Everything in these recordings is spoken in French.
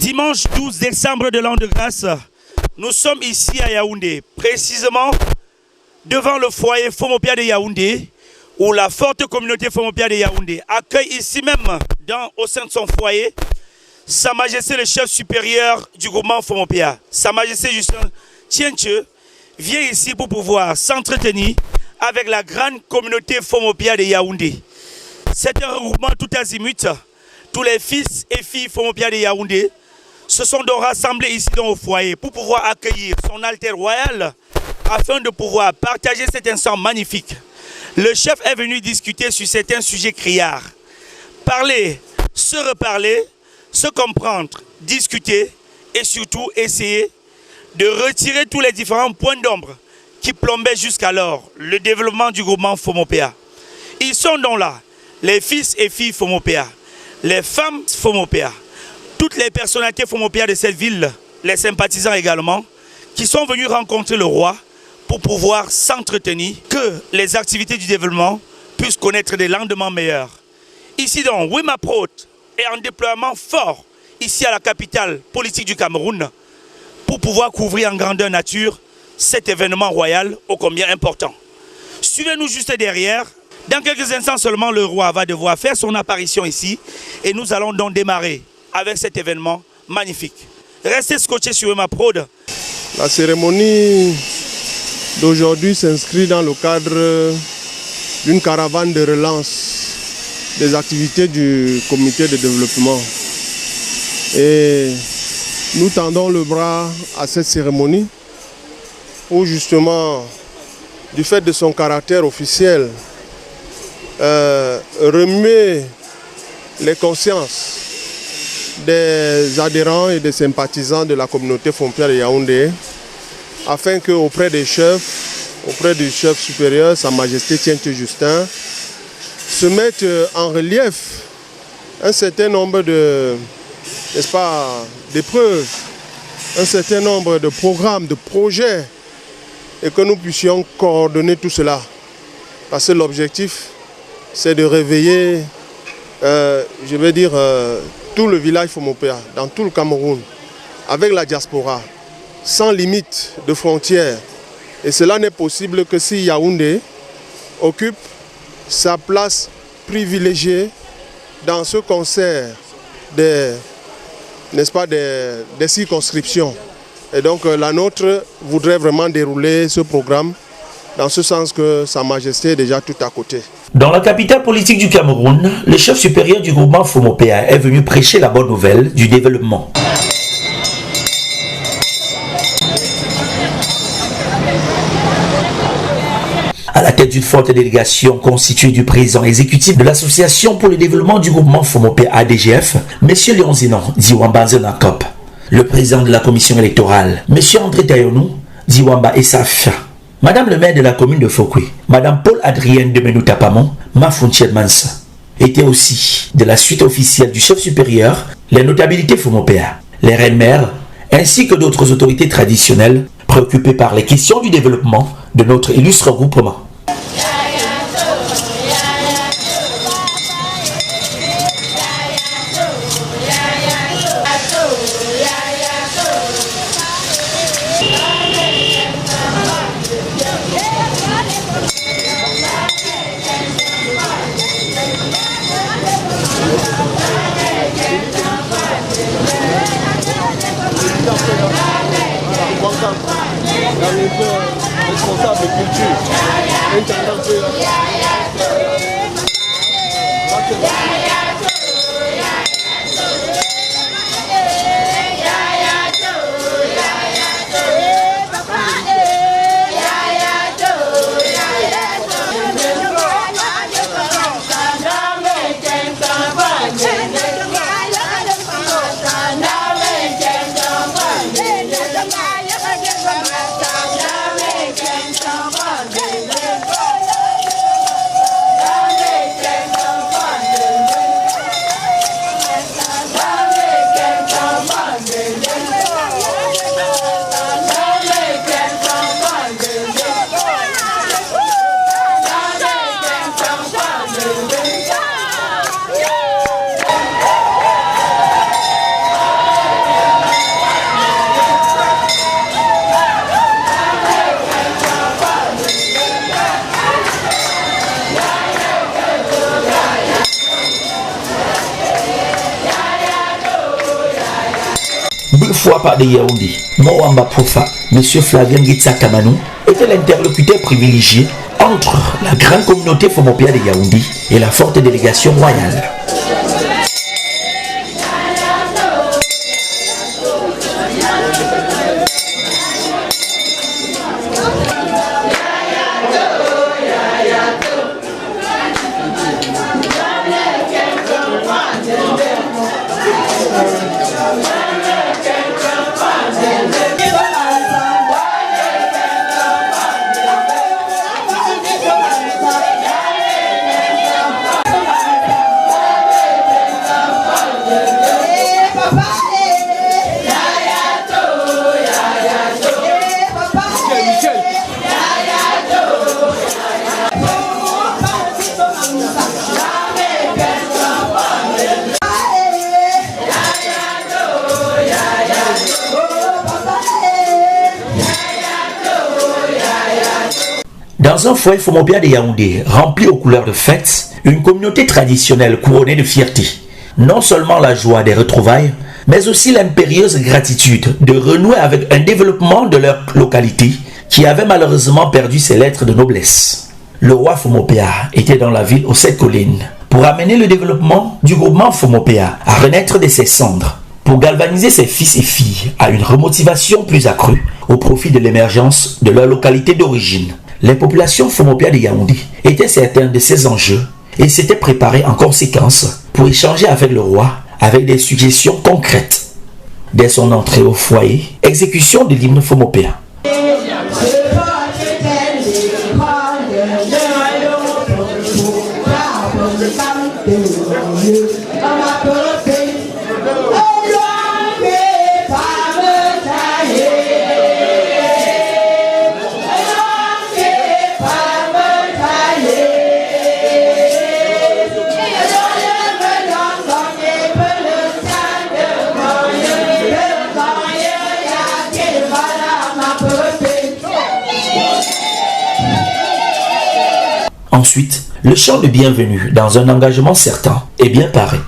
Dimanche 12 décembre de l'an de grâce, nous sommes ici à Yaoundé, précisément devant le foyer Fomopia de Yaoundé, où la forte communauté Fomopia de Yaoundé accueille ici même, au sein de son foyer, Sa Majesté le chef supérieur du groupement Fomopia. Sa Majesté Justin Tienche vient ici pour pouvoir s'entretenir avec la grande communauté Fomopia de Yaoundé. C'est un regroupement tout azimut. Tous les fils et filles Fomopia de Yaoundé se sont donc rassemblés ici dans le foyer pour pouvoir accueillir son altère royal afin de pouvoir partager cet instant magnifique. Le chef est venu discuter sur certains sujets criards. Parler, se reparler, se comprendre, discuter et surtout essayer de retirer tous les différents points d'ombre qui plombaient jusqu'alors le développement du groupement Fomopia. Ils sont donc là, les fils et filles Fomopia, les femmes Fomopia, toutes les personnalités Fomopia de cette ville, les sympathisants également, qui sont venus rencontrer le roi pour pouvoir s'entretenir, que les activités du développement puissent connaître des lendemains meilleurs. Ici donc, Wema Prot est en déploiement fort, ici à la capitale politique du Cameroun, pour pouvoir couvrir en grandeur nature cet événement royal ô combien important. Suivez-nous juste derrière. Dans quelques instants seulement, le roi va devoir faire son apparition ici et nous allons donc démarrer avec cet événement magnifique. Restez scotchés sur Wema Prod. La cérémonie d'aujourd'hui s'inscrit dans le cadre d'une caravane de relance des activités du comité de développement. Et nous tendons le bras à cette cérémonie où justement, du fait de son caractère officiel, remuer les consciences des adhérents et des sympathisants de la communauté Fomopia de Yaoundé afin qu'auprès des chefs, auprès du chef supérieur, Sa Majesté Tienche Justin, se mettent en relief un certain nombre de, n'est-ce pas, d'épreuves, un certain nombre de programmes, de projets, et que nous puissions coordonner tout cela. Parce que l'objectif, c'est de réveiller, je vais dire, tout le village Fomopia, dans tout le Cameroun, avec la diaspora, sans limite de frontières. Et cela n'est possible que si Yaoundé occupe sa place privilégiée dans ce concert des, n'est-ce pas, des circonscriptions. Et donc la nôtre voudrait vraiment dérouler ce programme dans ce sens que Sa Majesté est déjà tout à côté. Dans la capitale politique du Cameroun, le chef supérieur du groupement Fomopia est venu prêcher la bonne nouvelle du développement. À la tête d'une forte délégation constituée du président exécutif de l'association pour le développement du groupement Fomopia ADGF, M. Léon Zinon Diwamba Zenakop, le président de la commission électorale, M. André Tayonou Diwamba Essafia, Madame le maire de la commune de Fokwe, Madame Paul Adrienne de Menoutapamon, Mafountiel Mansa, étaient aussi de la suite officielle du chef supérieur, les notabilités Fomopia, les reines-mères, ainsi que d'autres autorités traditionnelles préoccupées par les questions du développement de notre illustre groupement. Responsable de culture. Moufoua de Yaoundé, Mwamba Profa, M. Flavien Gitsa Kamanou, était l'interlocuteur privilégié entre la grande communauté Fomopia de Yaoundé et la forte délégation royale. Dans un foyer Fomopia de Yaoundé, rempli aux couleurs de fête, une communauté traditionnelle couronnée de fierté. Non seulement la joie des retrouvailles, mais aussi l'impérieuse gratitude de renouer avec un développement de leur localité qui avait malheureusement perdu ses lettres de noblesse. Le roi Fomopia était dans la ville aux 7 collines pour amener le développement du groupement Fomopia à renaître de ses cendres, pour galvaniser ses fils et filles à une remotivation plus accrue au profit de l'émergence de leur localité d'origine. Les populations Fomopia de Yaoundé étaient certaines de ces enjeux et s'étaient préparées en conséquence pour échanger avec le roi avec des suggestions concrètes. Dès son entrée au foyer, exécution de l'hymne Fomopia. Ensuite, le chant de bienvenue dans un engagement certain et bien paré.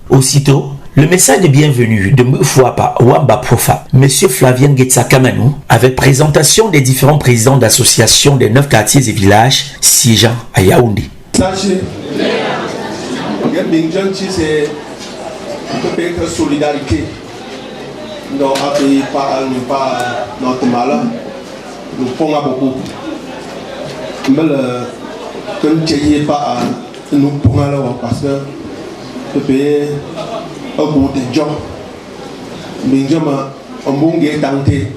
Aussitôt, le message de bienvenue de Moufoua Wamba Profa, M. Flavien Gitsa Kamanou, avec présentation des différents présidents d'associations des 9 quartiers et villages siégeant à Yaoundé. Sachez, c'est une solidarité. Nous n'avons pas notre malheur, nous prenons beaucoup. Mais quand nous n'avons pas, nous prenons parce que le pays a beaucoup de gens. Mais je suis tenté.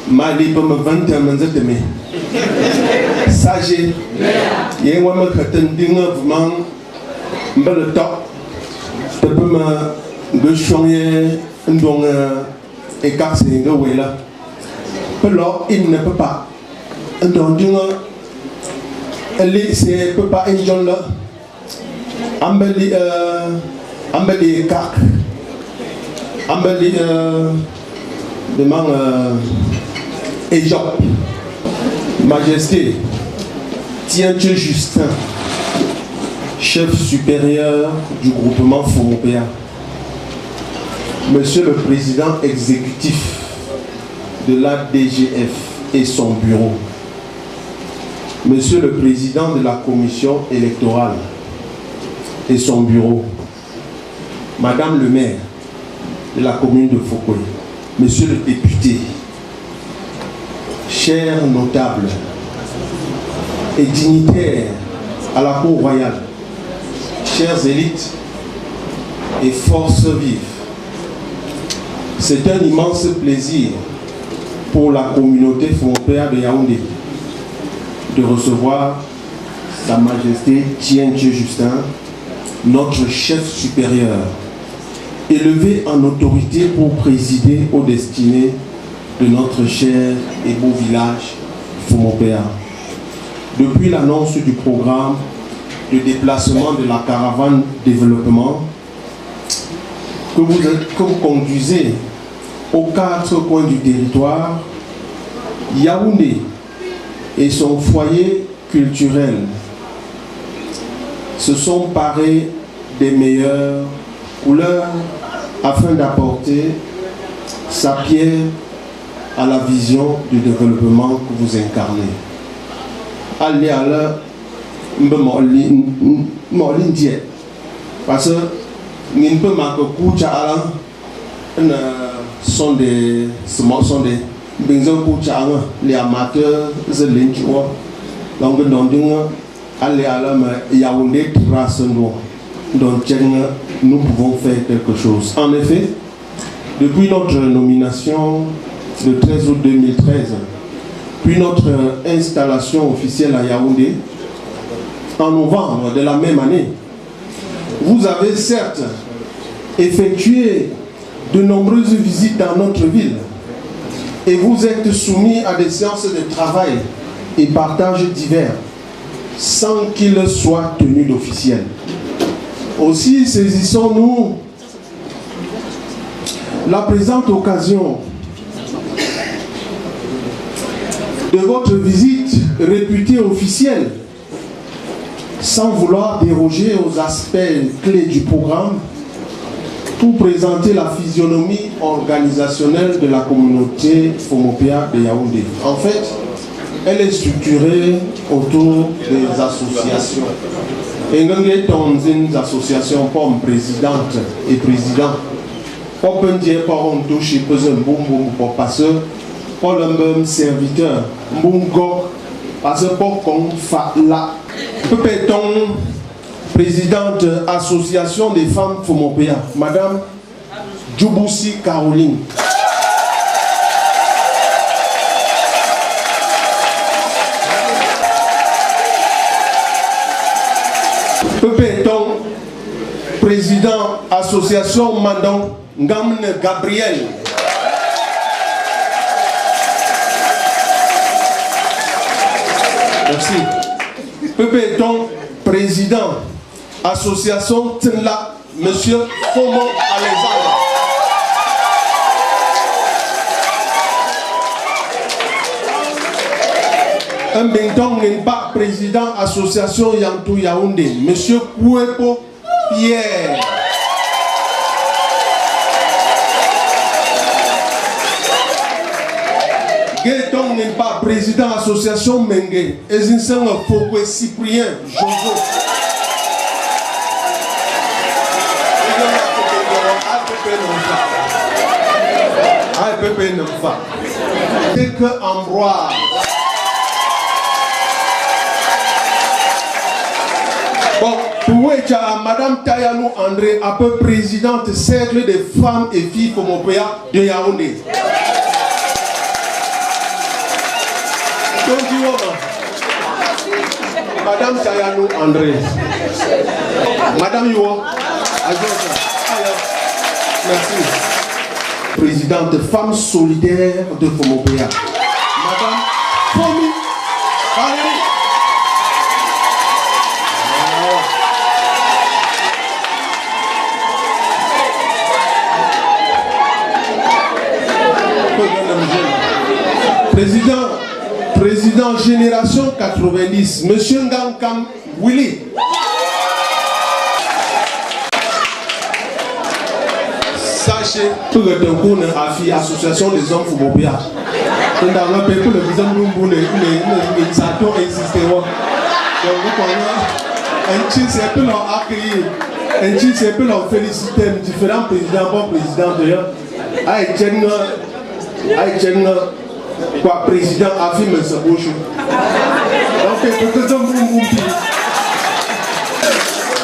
Je suis 20 ans de sage. Il y a un vraiment le temps. Je peux me changer et casser le wéla. Alors, il ne peut pas. Donc, il ne peut pas être là. Ambeli kak, ambeli demande Éjope, Majesté, tiens-tu Justin, chef supérieur du groupement Fomopea, Monsieur le Président exécutif de la DGF et son bureau, Monsieur le Président de la Commission électorale et son bureau, Madame le maire de la commune de Fokoé, Monsieur le député, chers notables et dignitaires à la cour royale, chères élites et forces vives, c'est un immense plaisir pour la communauté Fomopea de Yaoundé de recevoir Sa Majesté Tienche Justin, notre chef supérieur, élevé en autorité pour présider aux destinées de notre cher et beau village Fomopea. Depuis l'annonce du programme de déplacement de la caravane développement que vous conduisez aux 4 coins du territoire, Yaoundé et son foyer culturel se sont parés des meilleures couleurs afin d'apporter sa pierre à la vision du développement que vous incarnez. Allez à l'heure, parce que nous ne pouvons pas sont des les amateurs donc Yaoundé trace donc nous pouvons faire quelque chose. En effet, depuis notre nomination le 13 août 2013, puis notre installation officielle à Yaoundé en novembre de la même année, vous avez certes effectué de nombreuses visites dans notre ville et vous êtes soumis à des séances de travail et partages divers sans qu'il soit tenu d'officiel. Aussi saisissons-nous la présente occasion de votre visite réputée officielle, sans vouloir déroger aux aspects clés du programme, pour présenter la physionomie organisationnelle de la communauté Fomopea de Yaoundé. En fait, elle est structurée autour des associations. Et nous avons une association comme présidente et président. On peut dire qu'on touche un passeur, pour le même serviteur, parce que pour qu'on fasse là, peut-on présidente association des femmes Fomopea, Madame Djouboussi Caroline. Peut-on président association Mandon Ngamne Gabriel. Merci. Peut-on président association Tenla, Monsieur Fomo Alexandre. Un bintong n'est pas président association Yantou Yaoundé, Monsieur Kouepo Pierre. Guéton n'est pas président association Mengue, Ezinsen Fokwe Cyprien Jojo. C'est que Ambroise. Bon, pour Madame Tayanou André, un peu présidente cercle des femmes et filles Fomopea de Yaoundé. Madame Tayanou André. Madame Yo. Merci. Présidente femme solidaire de Fomopea. Madame Fomi Valérie. Président Génération 90, Monsieur Ngankam Willy. marché pour le Tonkou a fait association des hommes Fumopia. Dans le pays pour le président Lumbu, les initiateurs existaient. Donc vous connaissez, un petit c'est peu leur accueillir, un petit c'est peu leur féliciter, différents présidents, bon président d'ailleurs, avec quoi président affirme sa bouche. Donc peut-être que vous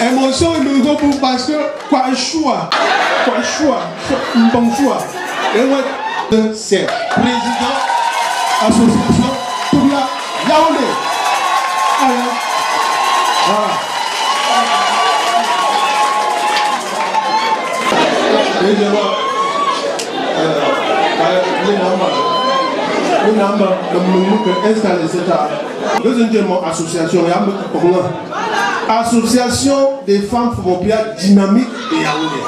émotion nous reprend parce que quoi choix, un bon choix. Et ouais, c'est président association pour la Yaoundé. Et je vois le nombre installé cette deuxièmement association association des femmes Fumopia dynamique de Yaoundé.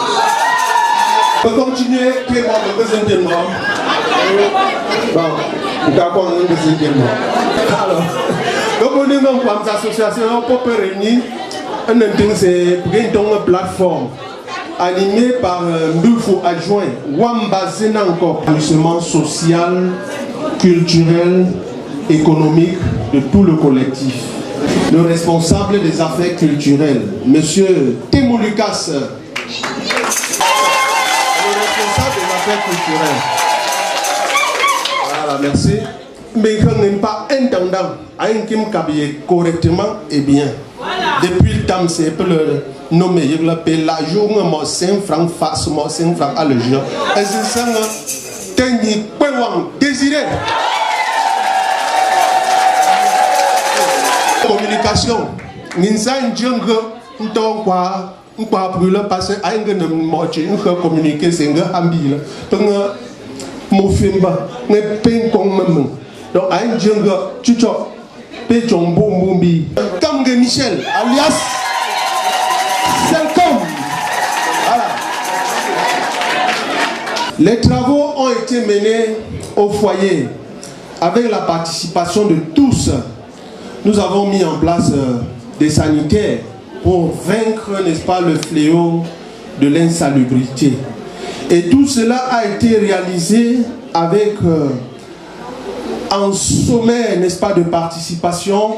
On peut continuer qui est le deuxièmement. Bon, d'accord, le deuxièmement. Alors, donc on est dans une association pour réunir c'est une plateforme animée par Mbufo adjoint Wamba Zenanko, établissement social, culturel, économique de tout le collectif. Le responsable des affaires culturelles, monsieur Temo Lucas, le responsable des affaires culturelles. Voilà, merci. Mais quand même pas intendant, à un qui m'habille correctement et bien. Depuis le temps, c'est peu le nommé, il l'appelle la journée, moi 5 francs face, moi 5 francs à le jour. Et c'est ça, Tenny Pewang désiré. Communication. Ninsa Ndjungo, Ntokwa, Nkwa brûle parce que Aïngue ne moche, une communiquer, c'est un ambile. Donc, mon film, n'est pas comme maman. Donc, Aïngue Djungo, Chucho. Péjombo Mumbi, Kamge Michel, alias Selcom. Voilà. Les travaux ont été menés au foyer avec la participation de tous. Nous avons mis en place des sanitaires pour vaincre, n'est-ce pas, le fléau de l'insalubrité. Et tout cela a été réalisé avec en sommet, n'est-ce pas, de participation,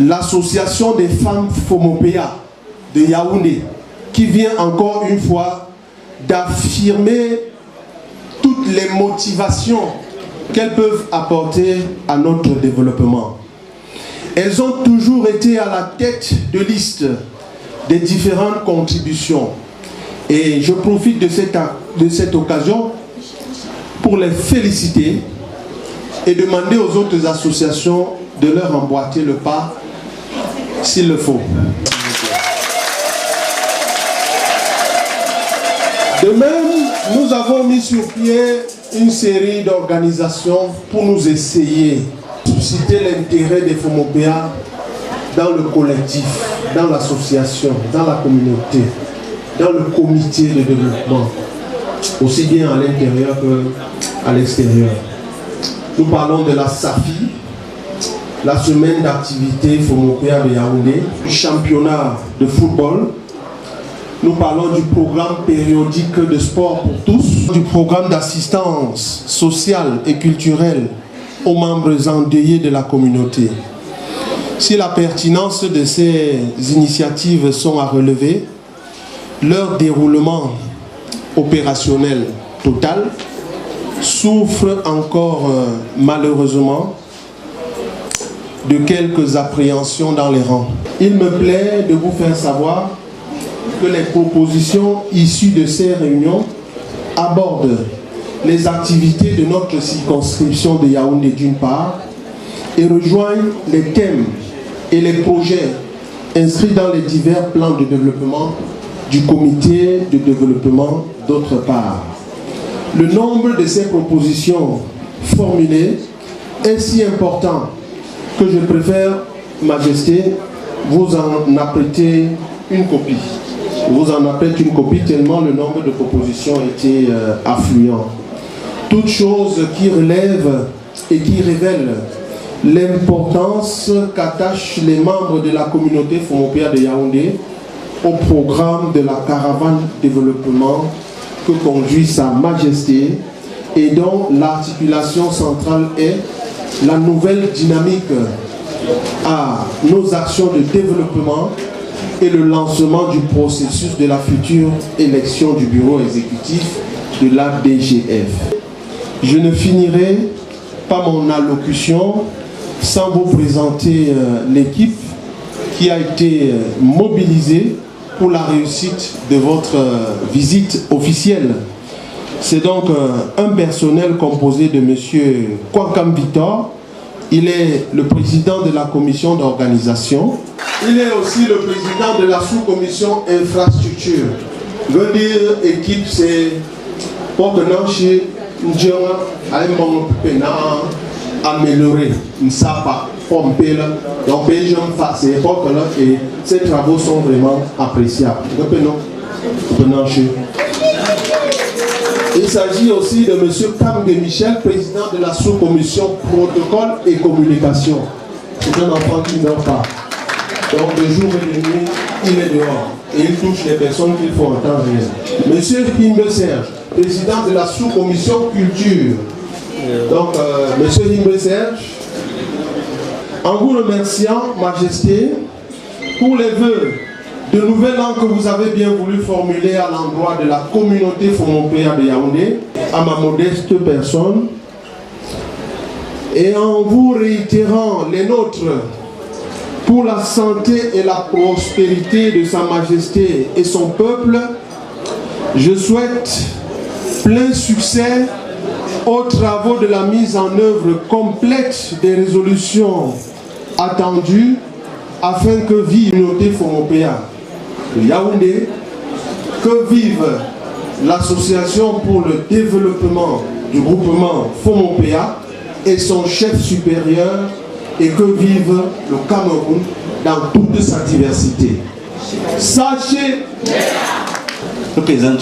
l'association des femmes Fumopia de Yaoundé, qui vient encore une fois d'affirmer toutes les motivations qu'elles peuvent apporter à notre développement. Elles ont toujours été à la tête de liste des différentes contributions. Et je profite de cette occasion pour les féliciter et demander aux autres associations de leur emboîter le pas s'il le faut. De même, nous avons mis sur pied une série d'organisations pour nous essayer de susciter l'intérêt des Fumopia dans le collectif, dans l'association, dans la communauté, dans le comité de développement, aussi bien à l'intérieur qu'à l'extérieur. Nous parlons de la SAFI, la semaine d'activité Fumopia de Yaoundé, du championnat de football. Nous parlons du programme périodique de sport pour tous, du programme d'assistance sociale et culturelle aux membres endeuillés de la communauté. Si la pertinence de ces initiatives sont à relever, leur déroulement opérationnel total souffre encore malheureusement de quelques appréhensions dans les rangs. Il me plaît de vous faire savoir que les propositions issues de ces réunions abordent les activités de notre circonscription de Yaoundé d'une part et rejoignent les thèmes et les projets inscrits dans les divers plans de développement du comité de développement d'autre part. Le nombre de ces propositions formulées est si important que je préfère, Majesté, vous en apprêter une copie. Vous en apprêtez une copie tellement le nombre de propositions était affluent. Toute chose qui relève et qui révèle l'importance qu'attachent les membres de la communauté Fumopia de Yaoundé au programme de la caravane développement que conduit Sa Majesté et dont l'articulation centrale est la nouvelle dynamique à nos actions de développement et le lancement du processus de la future élection du bureau exécutif de la DGF. Je ne finirai pas mon allocution sans vous présenter l'équipe qui a été mobilisée pour la réussite de votre visite officielle. C'est donc un personnel composé de M. Kwankam Victor. Il est le président de la commission d'organisation. Il est aussi le président de la sous-commission infrastructure. Je veux dire, équipe, c'est pour que nous améliorer, ne savent pas, pomper, donc les gens fassent et ces travaux sont vraiment appréciables. Il s'agit aussi de M. Kamge Michel, président de la sous-commission protocole et communication. C'est un enfant qui ne dort pas. Donc de jour et de nuit, il est dehors. Et il touche les personnes qu'il faut entendre. M. Himbe Serge, président de la sous-commission culture. Donc, M. Himbe Serge, en vous remerciant, Majesté, pour les vœux de nouvel an que vous avez bien voulu formuler à l'endroit de la communauté Fomopéa de Yaoundé, à ma modeste personne, et en vous réitérant les nôtres pour la santé et la prospérité de Sa Majesté et son peuple, je souhaite plein succès aux travaux de la mise en œuvre complète des résolutions attendues afin que vive la communauté Fomopéa de Yaoundé, que vive l'association pour le développement du groupement Fomopéa et son chef supérieur, et que vive le Cameroun dans toute sa diversité. Sachez le président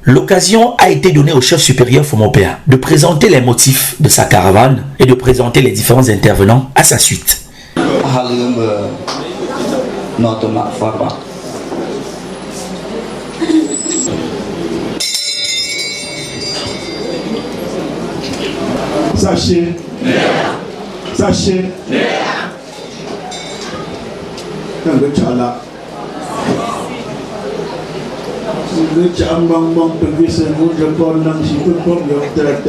L'occasion a été donnée au chef supérieur Fomopéa de présenter les motifs de sa caravane et de présenter les différents intervenants à sa suite. Sachez, sachez, le chambang pergi semua jempol nang situ pun yang tek.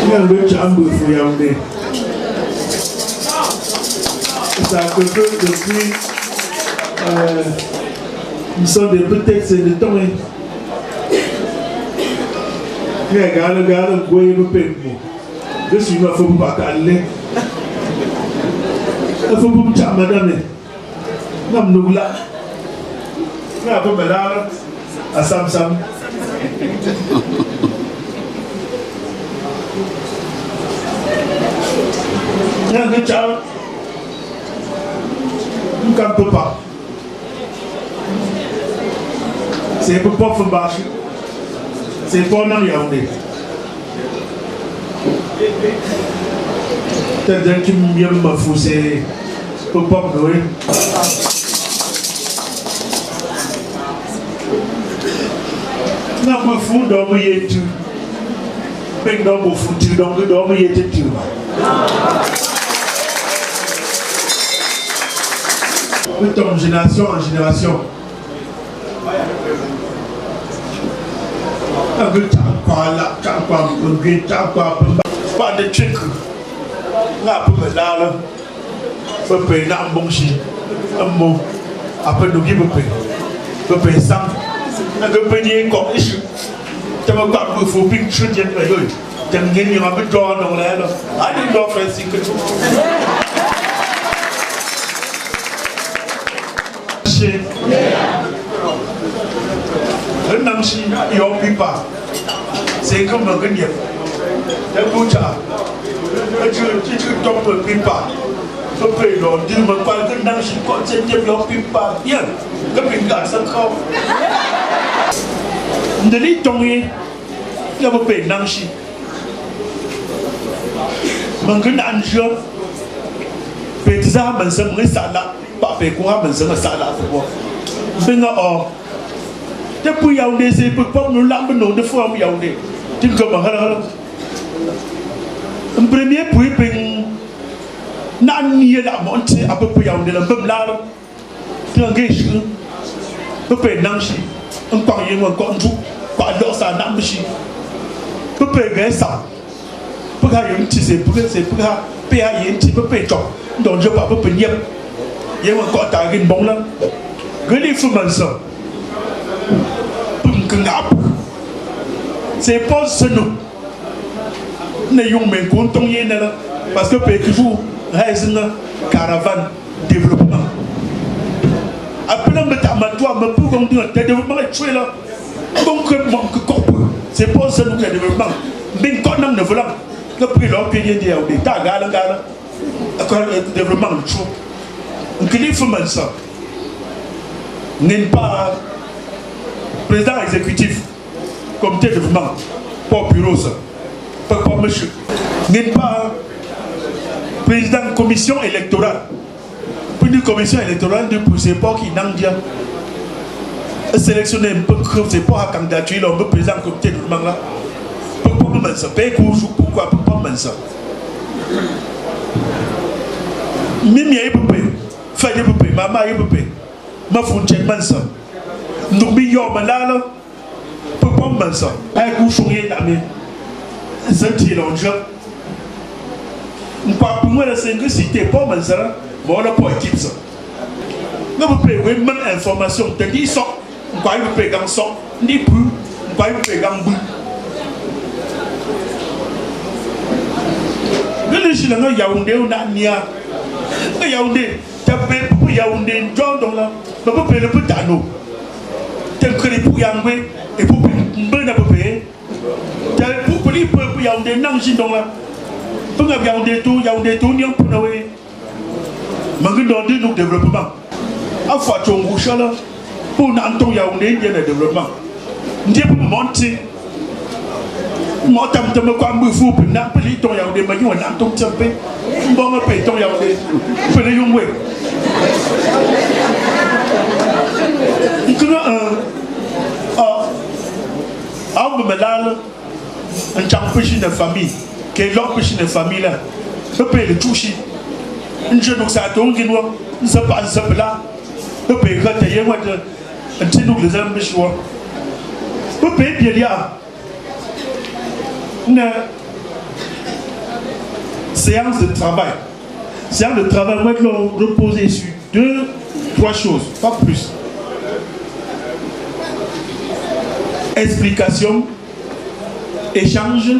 Yang le chambou Yaoundé. Ça peut depuis ils sont des prétextes de temps. Regarde, goye le peuple. Je suis ma femme pas calé. Il faut que tu madame. Nam nougla. Na pas madame. À Sam. Nan que ciao. Nous quand peut pas. C'est pour pas faire bâcher. C'est pour non Yaoundé. T'as qui m'aime ma foussée pour pas me donner. Non, ma fou dans mes études. Mais dans mon foutu, dans mes études. De génération en génération. Pas de trucs. Là, pour me là, pour payer un bon chien, un mot. Après, nous qui pour payer ça. Un peu de encore issue. Tu vas pas pour faut pique chute de payer. Tu me gagnes un peu de droit dans l'air. Allez, l'offre ainsi que tout. Un amchi, il n'y pas. C'est comme un gagnant. Le boucha, tu tombes un pipa. Tu peux leur dire, mais pas que dans ce cas, c'est de leur pipa. Bien, le pipa, ça crame. De l'île tombée, il y a un peu d'anchi. Mais un ange, peut-être, mais c'est ça là. Pas fait quoi, mais c'est ça là. Ben or, depuis Yaoundé, c'est pour pas nous l'amener non de fois Yaoundé. Tu comme un premier puis ben n'ani la montée à peu près Yaoundé la même là. Tu engages, tu peux nanchi, un parier ou un compte, pas d'or ça n'ambishi. Tu peux gagner ça. Pour gagner un petit c'est pour payer un petit peu de temps. Donc je pas peu payer. Il y a encore ta gueule bon là. Gueule faut man ça. C'est pas ce nous. N'ayons même compte on y est là. Parce que peut toujours reste une caravane développement. Après le métamatois, me pour qu'on dise le développement est tué là. Donc manque corps. C'est pas ce nous le développement. Mais quand on ne veut pas, le prix leur payer des ta gala. Le développement est chaud. Il faut mettre ça. N'est pas président exécutif, comité de développement, pas bureau ça, pas monsieur. N'est pas président de commission électorale. Puis une commission électorale de pousser pas qui n'en dit sélectionner un peu c'est pas à candidature, on peut président du comité de développement là. Pourquoi pas mettre ça? Pourquoi pas mettre ça? Même il y a fait des poupées, maman y poupée, ma fontaine mansa. Nous billons malala, pour pas mansa. Avec vous chouiller la main. C'est l'enjeu. Nous pas pour moi la 5 cité pas mansa, mais on a pas équipe ça. Nous pouvez même information, te dis ça, nous pas y payer ça, ni plus, nous pas y payer bout. Le Chili n'a Yaoundé ou n'a nia. Yaoundé. Pour Yaoundé, John dans la, mais pour payer le peu d'anneau. Tel que les pour Yangwe et pour Mbena pour payer. Tel pour Yaoundé, Nanji dans la. Pour Yaoundé tout, n'y a pas de way. Mangue dans le développement. À fois ton bouche là, pour Nanton Yaoundé, il y a le développement. N'y a pas de monter. Moi, je me crois que vous pouvez pas les ton Yaoundé, mais vous n'avez pas de tempé. Bon, on paye ton Yaoundé. Vous pouvez y jouer. Un champion de famille, qui est l'autre de famille là, je peux le toucher. Un jeune qui a tourné, ne sait pas ce là, je peux le retenir, un petit nous les amis choix. Je peux bien dire. Une séance de travail. Séance de travail, moi, je vais reposer sur 2-3 choses, pas plus. Explication, échange,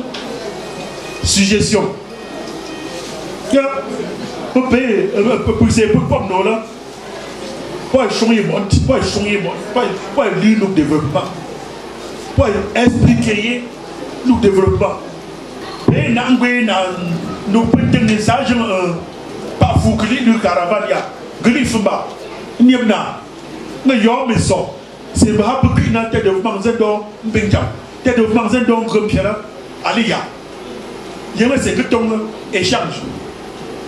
suggestion. Pour payer, pour nous là, pour changer pour lire le développement, pour expliquer le développement. Et nous peut-être message pas fou que les caravane Grifba, Niemna, mais y'a mais ça. C'est pas pour qu'il n'ait de développement zéro, Benjam, développement zéro, Grumpia, Alia. il y a c'est que ton échange.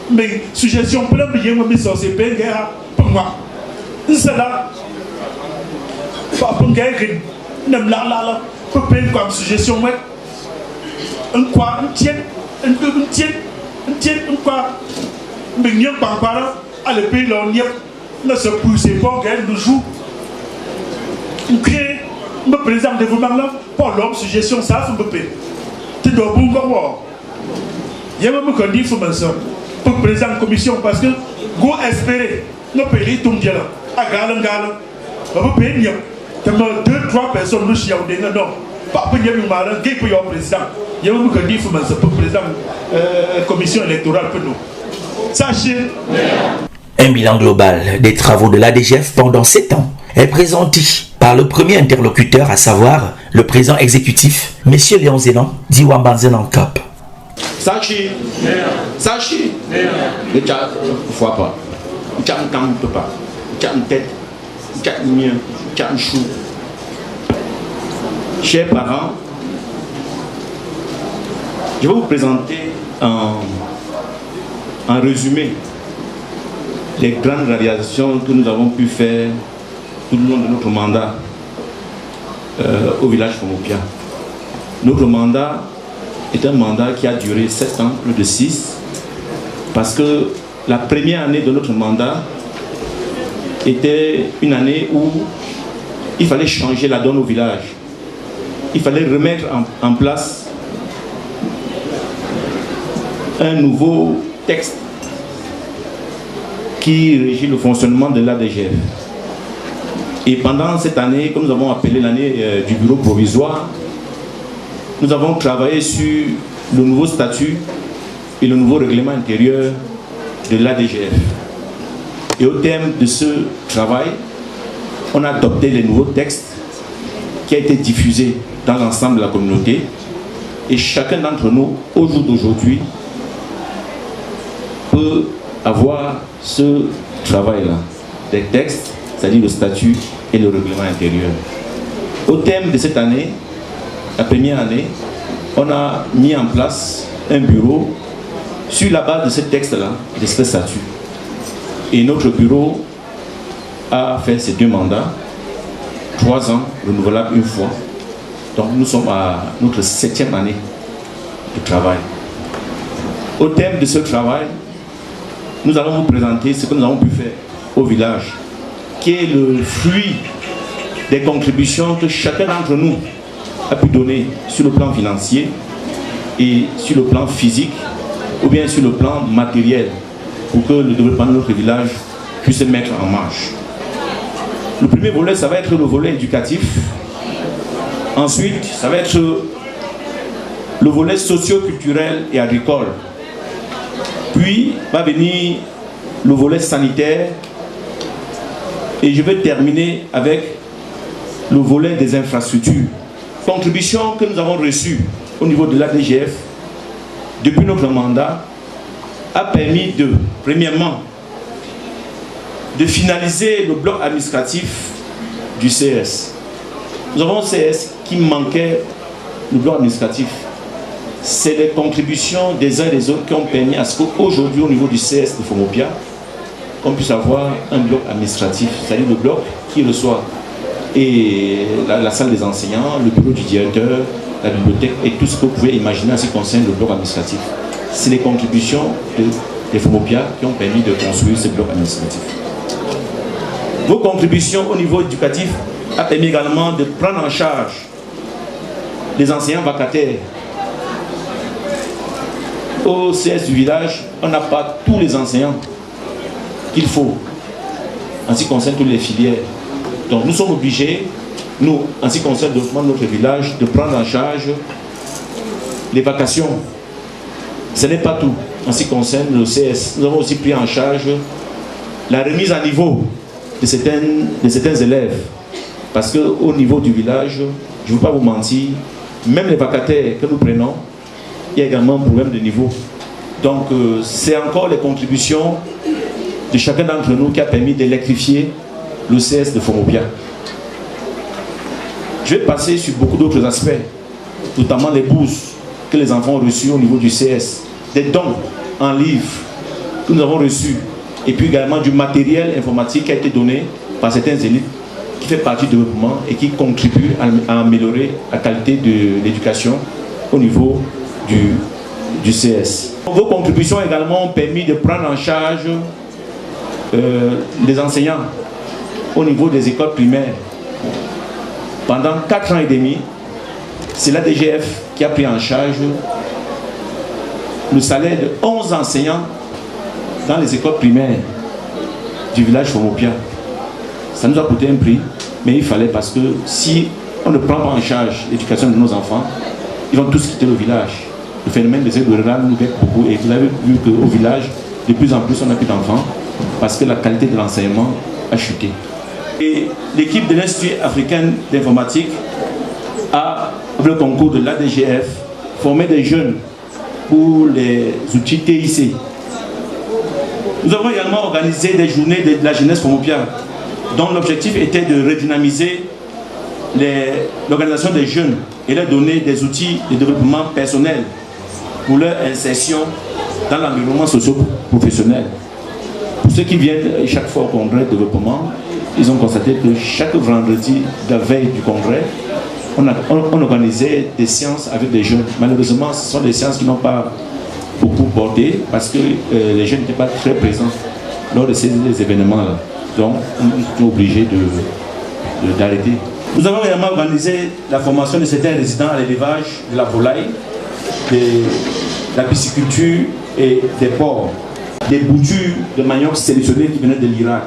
Mais suggestion plein de bien mis sur ces pays pour moi. C'est là. Pas pour guérir. N'aime là. Pour payer comme suggestion, ouais. Un quoi, un tien, un quoi. Mais n'y a pas encore. À le pays là, on y a. Ne se pousse pas, guérir nous joue. On crée. Me présente de vous-même là. Pour l'homme, suggestion, ça, faut me payer. Tu dois vous voir. Il y a même qu'on dit, il faut me sortir. Pour présenter la commission, parce que go espérer, nous payer tout le monde là. À gala. On va payer mieux. Tu as 2-3 personnes nous chiant des non. Pas pour y malin, qui pour y président. Il y a même qu'on dit, il faut me sortir pour présenter la commission électorale pour nous. Sachez. Un bilan global des travaux de l'ADGF pendant 7 ans est présenté par le premier interlocuteur, à savoir le président exécutif, M. Léon Zénan, d'Iwambanzen en COP. Sachi, le tchad, ne fois pas. Le tchad ne peut pas. Le tchad ne tête, le tchad ne mien, le tchad ne chou. Chers parents, je vais vous présenter en résumé les grandes réalisations que nous avons pu faire tout le long de notre mandat au village Fomopia. Notre mandat est un mandat qui a duré 7 ans, plus de 6, parce que la première année de notre mandat était une année où il fallait changer la donne au village. Il fallait remettre en place un nouveau texte qui régit le fonctionnement de l'ADGF. Et pendant cette année, que nous avons appelé l'année du bureau provisoire, nous avons travaillé sur le nouveau statut et le nouveau règlement intérieur de l'ADGF. Et au terme de ce travail, on a adopté les nouveaux textes qui ont été diffusés dans l'ensemble de la communauté. Et chacun d'entre nous, au jour d'aujourd'hui, peut avoir ce travail-là, des textes, c'est-à-dire le statut et le règlement intérieur. Au terme de cette année, la première année, on a mis en place un bureau sur la base de ce texte-là, de ce statut. Et notre bureau a fait ses 2 mandats, 3 ans, renouvelables une fois. Donc nous sommes à notre 7e année de travail. Au terme de ce travail, nous allons vous présenter ce que nous avons pu faire au village, qui est le fruit des contributions que chacun d'entre nous a pu donner sur le plan financier et sur le plan physique ou bien sur le plan matériel pour que le développement de notre village puisse se mettre en marche. Le premier volet, ça va être le volet éducatif. Ensuite, ça va être le volet socio-culturel et agricole. Puis va venir le volet sanitaire. Et je vais terminer avec le volet des infrastructures. Contribution que nous avons reçue au niveau de l'ADGF depuis notre mandat a permis de, premièrement, de finaliser le bloc administratif du CS. Nous avons un CS qui manquait le bloc administratif. C'est les contributions des uns et des autres qui ont permis à ce qu'aujourd'hui, au niveau du CS de Fomopia, qu'on puisse avoir un bloc administratif, c'est-à-dire le bloc qui reçoit et la salle des enseignants, le bureau du directeur, la bibliothèque et tout ce que vous pouvez imaginer en ce qui concerne le bloc administratif. C'est les contributions des Fomopia qui ont permis de construire ce bloc administratif. Vos contributions au niveau éducatif ont permis également de prendre en charge les enseignants vacataires. Au CS du village, on n'a pas tous les enseignants qu'il faut en ce qui concerne toutes les filières. Donc nous sommes obligés, nous, en ce qui concerne le développement de notre village, de prendre en charge les vacations. Ce n'est pas tout en ce qui concerne le CS. Nous avons aussi pris en charge la remise à niveau de certains élèves. Parce qu'au niveau du village, je ne veux pas vous mentir, même les vacataires que nous prenons, il y a également un problème de niveau. Donc c'est encore les contributions de chacun d'entre nous qui a permis d'électrifier le CS de Fomopia. Je vais passer sur beaucoup d'autres aspects, notamment les bourses. que les enfants ont reçus au niveau du CS, des dons en livres que nous avons reçus, et puis également du matériel informatique qui a été donné par certaines élites qui fait partie du développement et qui contribue à améliorer la qualité de l'éducation au niveau du CS. Vos contributions également ont permis de prendre en charge les enseignants au niveau des écoles primaires. Pendant 4 ans et demi, c'est l'ADGF qui a pris en charge le salaire de 11 enseignants dans les écoles primaires du village Fomopia. Ça nous a coûté un prix, mais il fallait, parce que si on ne prend pas en charge l'éducation de nos enfants, ils vont tous quitter le village. Le phénomène des aides rurales nous guette beaucoup, et vous avez vu qu'au village, de plus en plus, on n'a plus d'enfants parce que la qualité de l'enseignement a chuté. Et l'équipe de l'Institut africain d'informatique a, avec le concours de l'ADGF, formé des jeunes pour les outils TIC. Nous avons également organisé des journées de la jeunesse Fomopia, dont l'objectif était de redynamiser l'organisation des jeunes et leur donner des outils de développement personnel pour leur insertion dans l'environnement socio-professionnel. Pour ceux qui viennent chaque fois au congrès de développement, ils ont constaté que chaque vendredi de la veille du congrès, on organisait des séances avec des jeunes. Malheureusement, ce sont des séances qui n'ont pas beaucoup porté parce que les jeunes n'étaient pas très présents lors de ces événements-là. Donc, on est obligé d'arrêter. Nous avons également organisé la formation de certains résidents à l'élevage de la volaille, de la pisciculture et des porcs, des boutures de manioc sélectionnés qui venaient de l'Irak.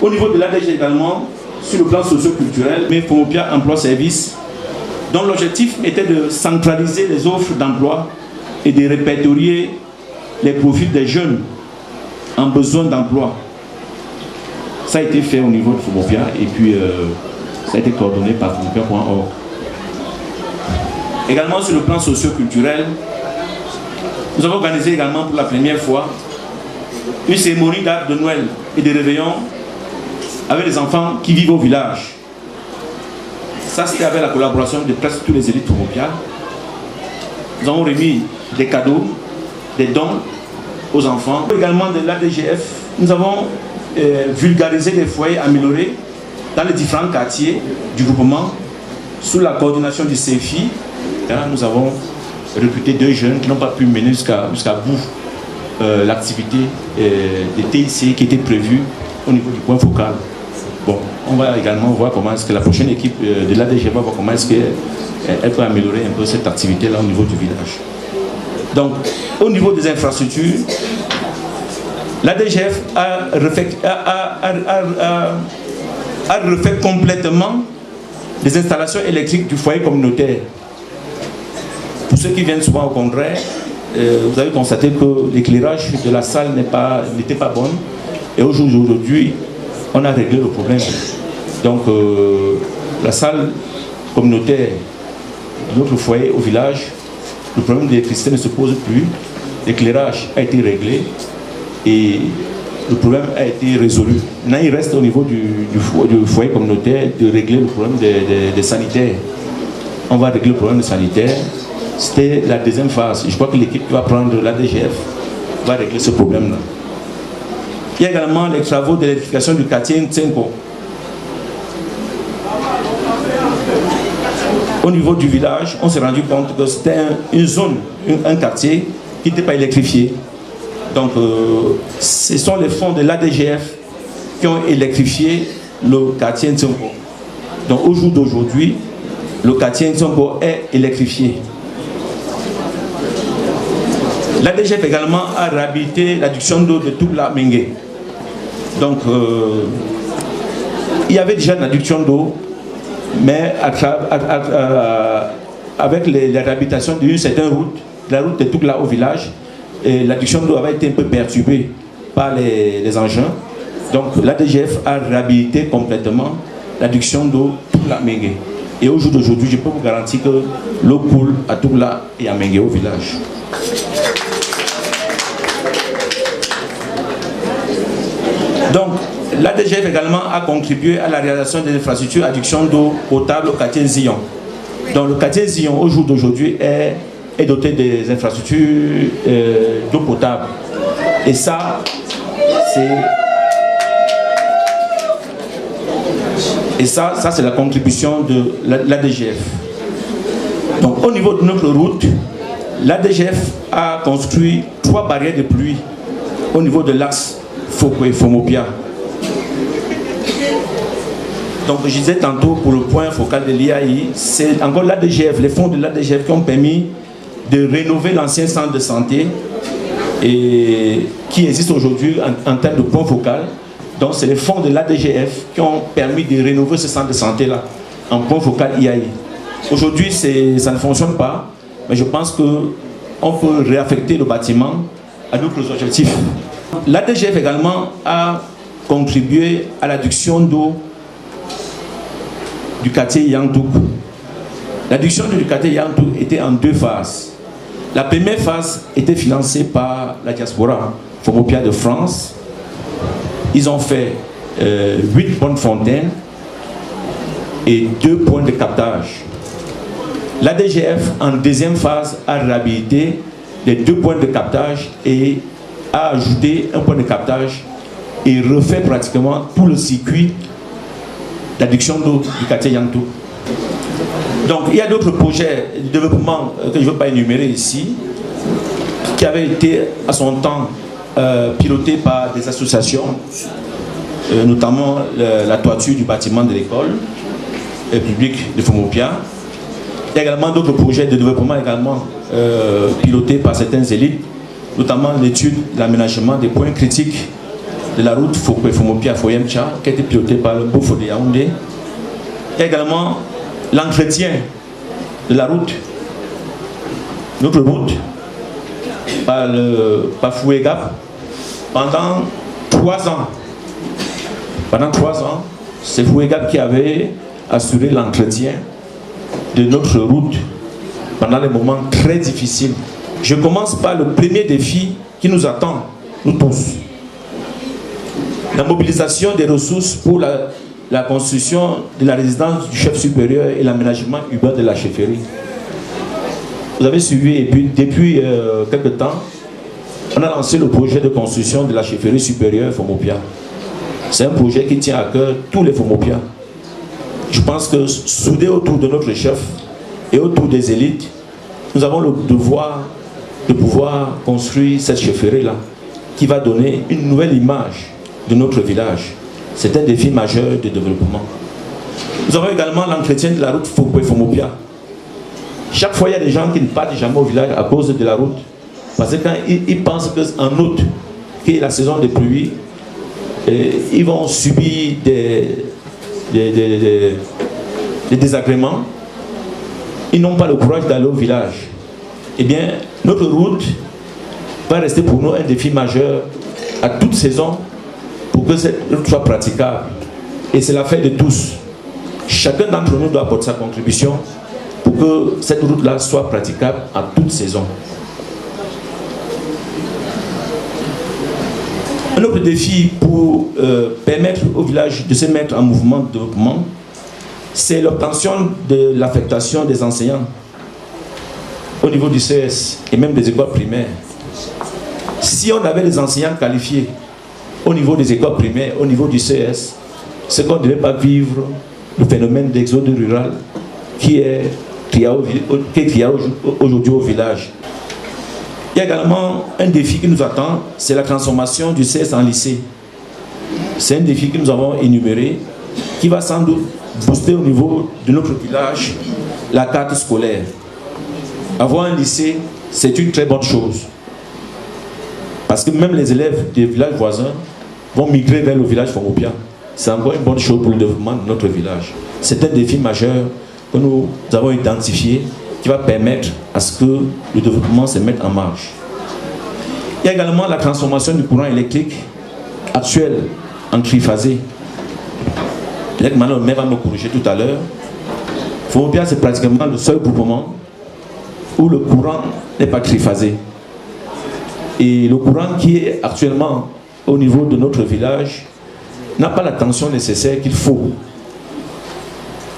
Au niveau de l'ADG également, sur le plan socio-culturel, mais Fomopia Emploi Service, dont l'objectif était de centraliser les offres d'emploi et de répertorier les profils des jeunes en besoin d'emploi. Ça a été fait au niveau de Fomopia et puis ça a été coordonné par Fomopia.org. Également sur le plan socio-culturel, nous avons organisé également pour la première fois une cérémonie d'arbre de Noël et de réveillon avec les enfants qui vivent au village. Ça, c'était avec la collaboration de presque tous les élites Fomopia. Nous avons remis des cadeaux, des dons aux enfants. Également de l'ADGF, nous avons vulgarisé les foyers améliorés dans les différents quartiers du groupement sous la coordination du CFI. Nous avons recruté 2 jeunes qui n'ont pas pu mener jusqu'à bout l'activité des TIC qui était prévue au niveau du point focal. Bon, on va également voir comment est-ce que la prochaine équipe de l'ADGF va voir comment est-ce qu'elle peut améliorer un peu cette activité-là au niveau du village. Donc, au niveau des infrastructures, l'ADGF a refait complètement les installations électriques du foyer communautaire. Pour ceux qui viennent souvent au congrès, vous avez constaté que l'éclairage de la salle n'était pas bon. Et aujourd'hui, on a réglé le problème. Donc, la salle communautaire de notre foyer au village, le problème d'électricité ne se pose plus. L'éclairage a été réglé et le problème a été résolu. Maintenant, il reste au niveau du foyer communautaire de régler le problème des sanitaires. On va régler le problème des sanitaires. C'était la deuxième phase. Je crois que l'équipe qui va prendre l'ADGF va régler ce problème-là. Il y a également les travaux d'électrification du quartier Ntsenko. Au niveau du village, on s'est rendu compte que c'était une zone, un quartier qui n'était pas électrifié. Donc, ce sont les fonds de l'ADGF qui ont électrifié le quartier Ntsenko. Donc, au jour d'aujourd'hui, le quartier Ntsenko est électrifié. L'ADGF également a réhabilité l'adduction d'eau de Tougla Mengue. Donc, il y avait déjà une adduction d'eau, mais avec la réhabilitation d'une certaine route, la route de Tougla au village, l'adduction d'eau avait été un peu perturbée par les engins. Donc, l'ADGF a réhabilité complètement l'adduction d'eau Tougla Mengue. Et au jour d'aujourd'hui, je peux vous garantir que l'eau coule à Tougla et à Mengue au village. Donc, l'ADGF également a contribué à la réalisation des infrastructures d'adduction d'eau potable au quartier Zion. Donc le quartier Zion, au jour d'aujourd'hui, est doté des infrastructures d'eau potable. Et ça, c'est la contribution de l'ADGF. Donc au niveau de notre route, l'ADGF a construit 3 barrières de pluie au niveau de l'axe Fokwe-Fomopia. Donc je disais tantôt pour le point focal de l'IAI, c'est encore l'ADGF, les fonds de l'ADGF qui ont permis de rénover l'ancien centre de santé et qui existe aujourd'hui en termes de point focal. Donc c'est les fonds de l'ADGF qui ont permis de rénover ce centre de santé-là en point focal IAI. Aujourd'hui, ça ne fonctionne pas, mais je pense qu'on peut réaffecter le bâtiment à d'autres objectifs. L'ADGF également a contribué à l'adduction d'eau du quartier Yangtouk. L'adduction du quartier Yangtouk était en 2 phases. La première phase était financée par la diaspora Fomopia de France. Ils ont fait 8 bonnes fontaines et 2 points de captage. L'ADGF, en deuxième phase, a réhabilité les 2 points de captage et a ajouté un point de captage et refait pratiquement tout le circuit d'adduction d'eau du quartier Yangtouk. Donc il y a d'autres projets de développement que je ne veux pas énumérer ici, qui avaient été à son temps pilotés par des associations, notamment la toiture du bâtiment de l'école publique de Fomopia. Il y a également d'autres projets de développement également pilotés par certaines élites, notamment l'étude de l'aménagement des points critiques de la route Fokwe-Fomopia-Foyemcha, qui a été pilotée par le Bofo de Yaoundé. Il y a également l'entretien de la route, notre route, par Fouégap, pendant 3 ans. Pendant 3 ans, c'est Fouégap qui avait assuré l'entretien de notre route pendant les moments très difficiles. Je commence par le premier défi qui nous attend, nous tous. La mobilisation des ressources pour la construction de la résidence du chef supérieur et l'aménagement urbain de la chefferie. Vous avez suivi, et puis depuis quelques temps, on a lancé le projet de construction de la chefferie supérieure Fomopia. C'est un projet qui tient à cœur tous les Fomopiens. Je pense que soudés autour de notre chef et autour des élites, nous avons le devoir de pouvoir construire cette chefferie-là qui va donner une nouvelle image de notre village. C'est un défi majeur de développement. Nous avons également l'entretien de la route Fokwe-Fomopia. Chaque fois, il y a des gens qui ne partent jamais au village à cause de la route. Parce que quand ils pensent qu'en août, qui est la saison des pluies, ils vont subir des désagréments. Ils n'ont pas le courage d'aller au village. Eh bien, notre route va rester pour nous un défi majeur à toute saison pour que cette route soit praticable. Et c'est l'affaire de tous. Chacun d'entre nous doit apporter sa contribution pour que cette route-là soit praticable à toute saison. Un autre défi pour permettre au village de se mettre en mouvement de développement, c'est l'obtention de l'affectation des enseignants au niveau du CS et même des écoles primaires. Si on avait des enseignants qualifiés au niveau des écoles primaires, au niveau du CS, c'est qu'on ne devait pas vivre le phénomène d'exode rural qui est criard aujourd'hui au village. Il y a également un défi qui nous attend, c'est la transformation du CS en lycée. C'est un défi que nous avons énuméré, qui va sans doute booster au niveau de notre village la carte scolaire. Avoir un lycée, c'est une très bonne chose. Parce que même les élèves des villages voisins vont migrer vers le village Fomopia. C'est encore une bonne chose pour le développement de notre village. C'est un défi majeur que nous avons identifié qui va permettre à ce que le développement se mette en marche. Il y a également la transformation du courant électrique actuel en triphasé. Peut-être que Manon va me corriger tout à l'heure. Fomopia, c'est pratiquement le seul groupement où le courant n'est pas triphasé. Et le courant qui est actuellement au niveau de notre village n'a pas la tension nécessaire qu'il faut.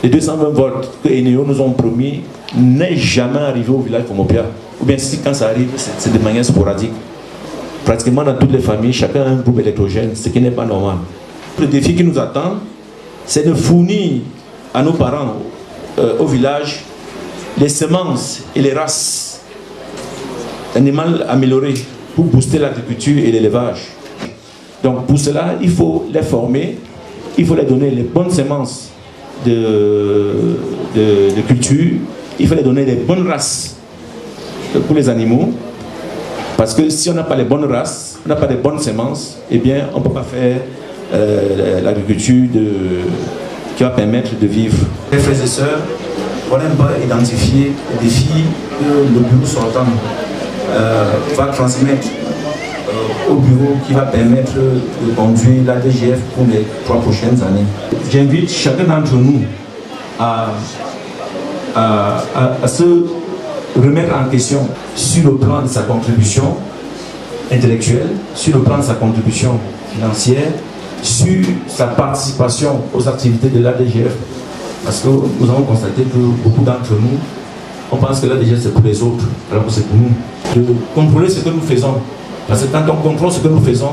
les 220 volts que Eneo nous ont promis n'est jamais arrivé au village Fomopia. Ou bien si quand ça arrive, c'est de manière sporadique. Pratiquement dans toutes les familles, chacun a un groupe électrogène, ce qui n'est pas normal. Le défi qui nous attend, c'est de fournir à nos parents au village les semences et les races animales améliorées pour booster l'agriculture et l'élevage. Donc pour cela, il faut les former, il faut les donner les bonnes semences de culture, il faut les donner les bonnes races pour les animaux. Parce que si on n'a pas les bonnes races, on n'a pas les bonnes semences, eh bien on ne peut pas faire l'agriculture qui va permettre de vivre. Les frères et sœurs, on aime pas identifier les défis que le bureau sortant va transmettre au bureau qui va permettre de conduire la DGF pour les 3 prochaines années. J'invite chacun d'entre nous à se remettre en question sur le plan de sa contribution intellectuelle, sur le plan de sa contribution financière, sur sa participation aux activités de l'ADGF. Parce que nous avons constaté que beaucoup d'entre nous, on pense que l'ADGF c'est pour les autres, alors que c'est pour nous. De contrôler ce que nous faisons. Parce que quand on contrôle ce que nous faisons,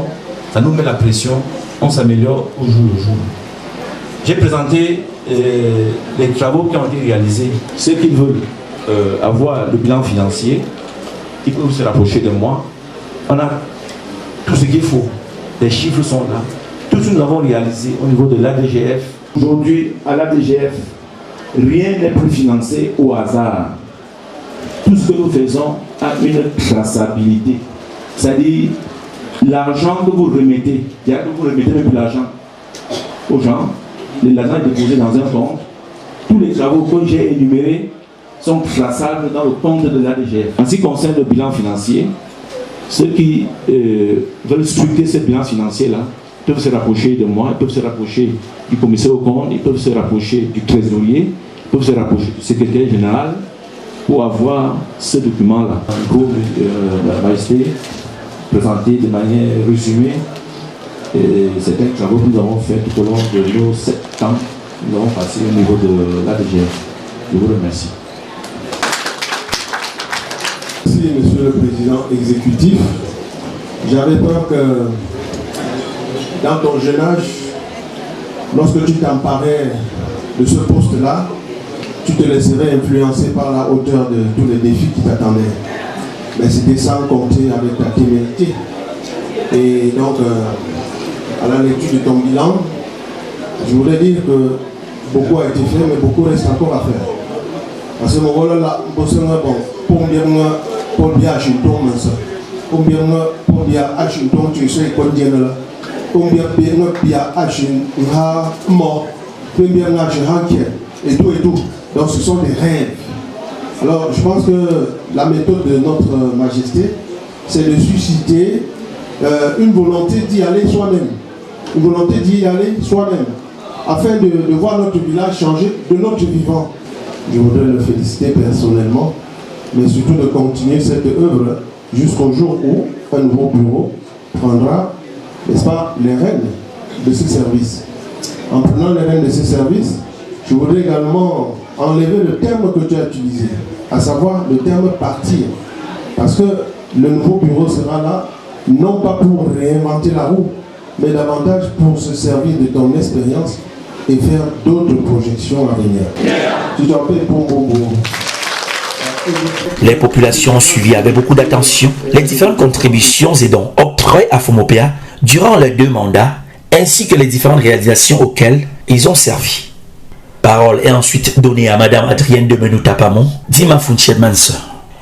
ça nous met la pression, on s'améliore au jour le jour. J'ai présenté les travaux qui ont été réalisés. Ceux qui veulent avoir le bilan financier, ils peuvent se rapprocher de moi. On a tout ce qu'il faut. Les chiffres sont là. Tout ce que nous avons réalisé au niveau de l'ADGF. Aujourd'hui, à l'ADGF, rien n'est plus financé au hasard. Tout ce que nous faisons a une traçabilité. C'est-à-dire, l'argent que vous remettez, c'est-à-dire que vous remettez même l'argent aux gens, l'argent est déposé dans un compte. Tous les travaux que j'ai énumérés sont traçables dans le compte de l'ADGF. En ce qui concerne le bilan financier, ceux qui veulent scruter ce bilan financier-là peuvent se rapprocher de moi, ils peuvent se rapprocher du commissaire au compte, ils peuvent se rapprocher du trésorier, ils peuvent se rapprocher du secrétaire général pour avoir ce document-là. En gros, la majesté, présenté de manière résumée, certains travaux que nous avons fait tout au long de nos 7 ans, nous avons passé au niveau de l'ADGF. Je vous remercie. Merci, Monsieur le Président exécutif. J'avais peur que dans ton jeune âge, lorsque tu t'emparais de ce poste-là, tu te laisserais influencer par la hauteur de tous les défis qui t'attendaient. Mais c'était sans compter avec ta témérité. Et donc, à la lecture de ton bilan, je voudrais dire que beaucoup a été fait, mais beaucoup reste encore à faire. Parce que mon rôle là, pour bien acheter pour bien acheter tu sais quoi dire là, pour bien acheter mort, pour bien acheter et tout. Donc ce sont des rêves. Alors je pense que la méthode de notre majesté, c'est de susciter une volonté d'y aller soi-même. Une volonté d'y aller soi-même. Afin de voir notre village changer de notre vivant. Je voudrais le féliciter personnellement, mais surtout de continuer cette œuvre jusqu'au jour où un nouveau bureau prendra, n'est-ce pas, les rênes de ce service. En prenant les rênes de ce service, je voudrais également enlever le terme que tu as utilisé, à savoir le terme partir. Parce que le nouveau bureau sera là, non pas pour réinventer la roue, mais davantage pour se servir de ton expérience et faire d'autres projections à venir. Tu t'en payes pour. Les populations ont suivi avec beaucoup d'attention les différentes contributions et dons octroyés à Fomopea durant les 2 mandats, ainsi que les différentes réalisations auxquelles ils ont servi. Parole est ensuite donnée à Madame Adrienne de Menou-Tapamon, Dima Funchedmanse.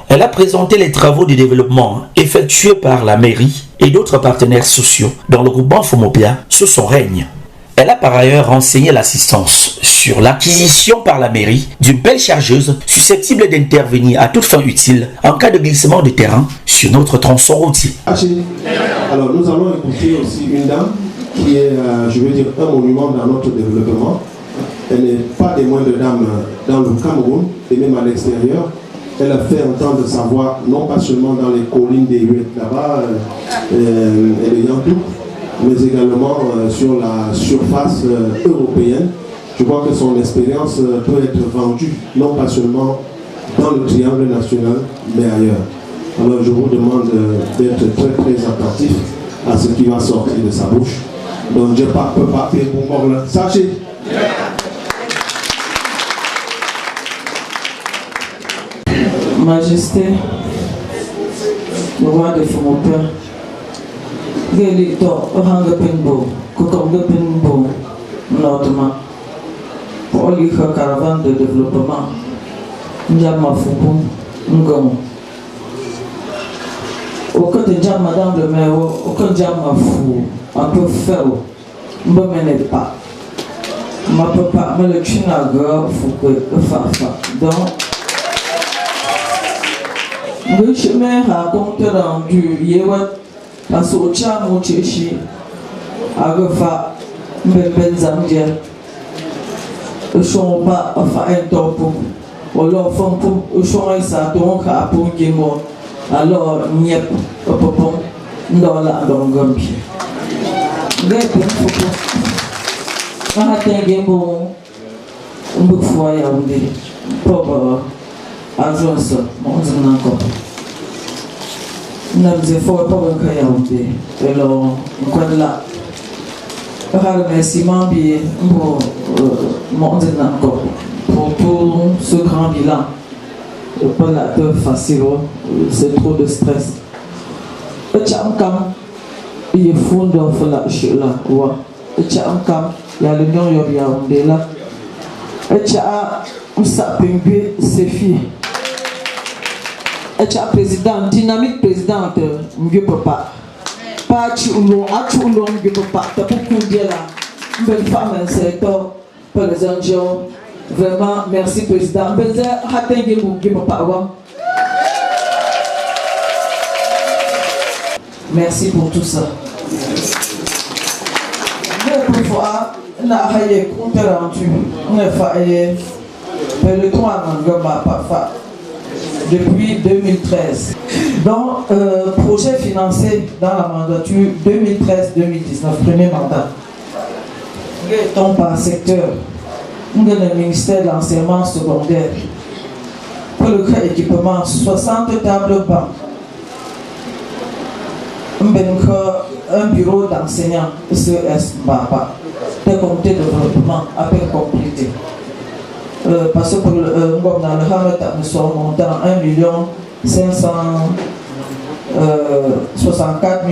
Elle a présenté les travaux de développement effectués par la mairie et d'autres partenaires sociaux dans le groupement Fomopea sous son règne. Elle a par ailleurs renseigné l'assistance sur l'acquisition par la mairie d'une pelle chargeuse susceptible d'intervenir à toute fin utile en cas de glissement de terrain sur notre tronçon routier. Alors nous allons écouter aussi une dame qui est, je veux dire, un monument dans notre développement. Elle n'est pas des moindres dames dans le Cameroun et même à l'extérieur. Elle a fait entendre sa voix non pas seulement dans les collines des Huet là-bas et les Yantou, mais également sur la surface européenne Je crois que son expérience peut être vendue, non pas seulement dans le triangle national, mais ailleurs. Alors je vous demande d'être très très attentif à ce qui va sortir de sa bouche. Donc je ne peux pas faire pour moi. Sachez. Majesté, le roi de Fomopia, Gélito, Ohangapenbo, Kokongapenbo, notamment, pour l'Ika caravane de développement, Ndiama Foubou, Ngom. Aucun de Djam, madame le maire, aucun Djama Fou, un peu faible, ne me menez pas. Ma papa, mais le Chinaga, faut que Fafa. Donc, le chemin a compte rendu Yewat à Socha Mouchechi, à Refa, Mbenzamdia, le Chomba, enfin un topo, ou leur fond pour le Chomba, ça donc à Pongimo, alors Niep, au Popon, dans la Dongampi. Les Pongimo, on a un bon, un peu foyer à Oudé, pour agence, mon Dieu, encore. Nous avons fait pour un cas Yaoundé. Alors, on a là. Remerciement bien pour mon Dieu, encore. Pour tout ce grand bilan. Pas la tête facile, c'est trop de stress. Et Tchankam, il est fou de faire la chose là. Et Tchankam, il y a le nom de Yaoundé là. Et Tchankam, ça peut être ses filles. Et président, dynamique présidente, je ne peux pas. Pas Tchoulon, à Tchoulon, je ne peux pas. Tu as beaucoup de dire là. Une femme, un secteur, pour les enjeux. Vraiment, merci président. Je ne peux pas. Merci pour tout ça. Mais parfois, on a fait compte rendu. On a fait le 3 parfois. Depuis 2013. Donc, projet financé dans la mandature 2013-2019, premier mandat. Nous sommes par secteur. Nous avons le ministère de l'enseignement secondaire. Pour le cas équipement, 60 tables bancs. Nous avons un bureau d'enseignants, CES Mbapa. Des comités de développement à peine complété. Parce que pour dans le Hamet, nous sommes montant 1 564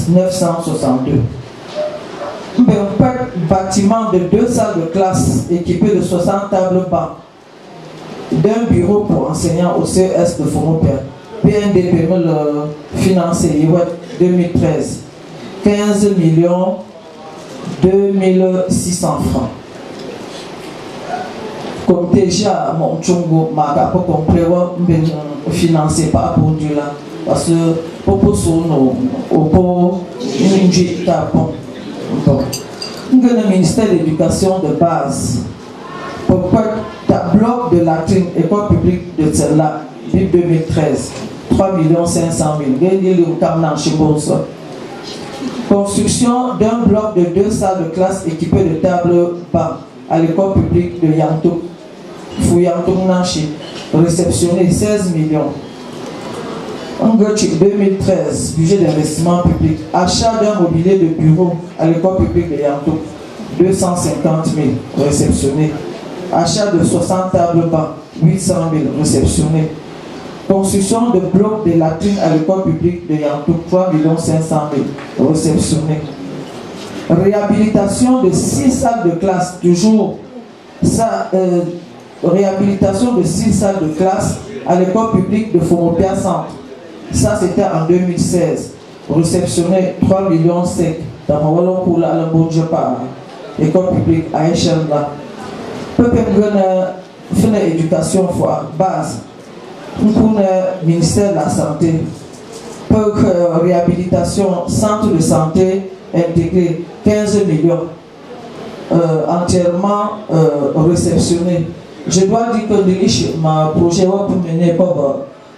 962. Un bâtiment de 2 salles de classe équipées de 60 tables bancs, d'un bureau pour enseignants au CES de Fomopia. PNDP le financé 2013, 15 2600 francs. Comme déjà mon chongo m'a pas compris financé par pour Dieu là parce que pour son au pour une tapon donc le ministère de l'éducation de base pourquoi ta bloc de latrine école publique de celle-là 2013 3 500 000 le camnan chez Bonsoir construction d'un bloc de 2 salles de classe équipées de tables bancs à l'école publique de Yantou réceptionné 16 millions. En 2013, budget d'investissement public, achat d'un mobilier de bureau à l'école publique de Yantou, 250 000 réceptionné. Achat de 60 tables bancs, 800 000 réceptionné. Construction de blocs de latrines à l'école publique de Yantou, 3 500 000 réceptionné. Réhabilitation de 6 salles de classe, toujours ça. Réhabilitation de 6 salles de classe à l'école publique de Fomopia Centre. Ça, c'était en 2016. Réceptionné 3 millions sec dans mon pour la école publique à échelle là. Peu faire éducation base. Pour le ministère de la Santé. Peu réhabilitation, centre de santé intégré 15 millions. Entièrement réceptionné. Je dois dire que ma projet pour mener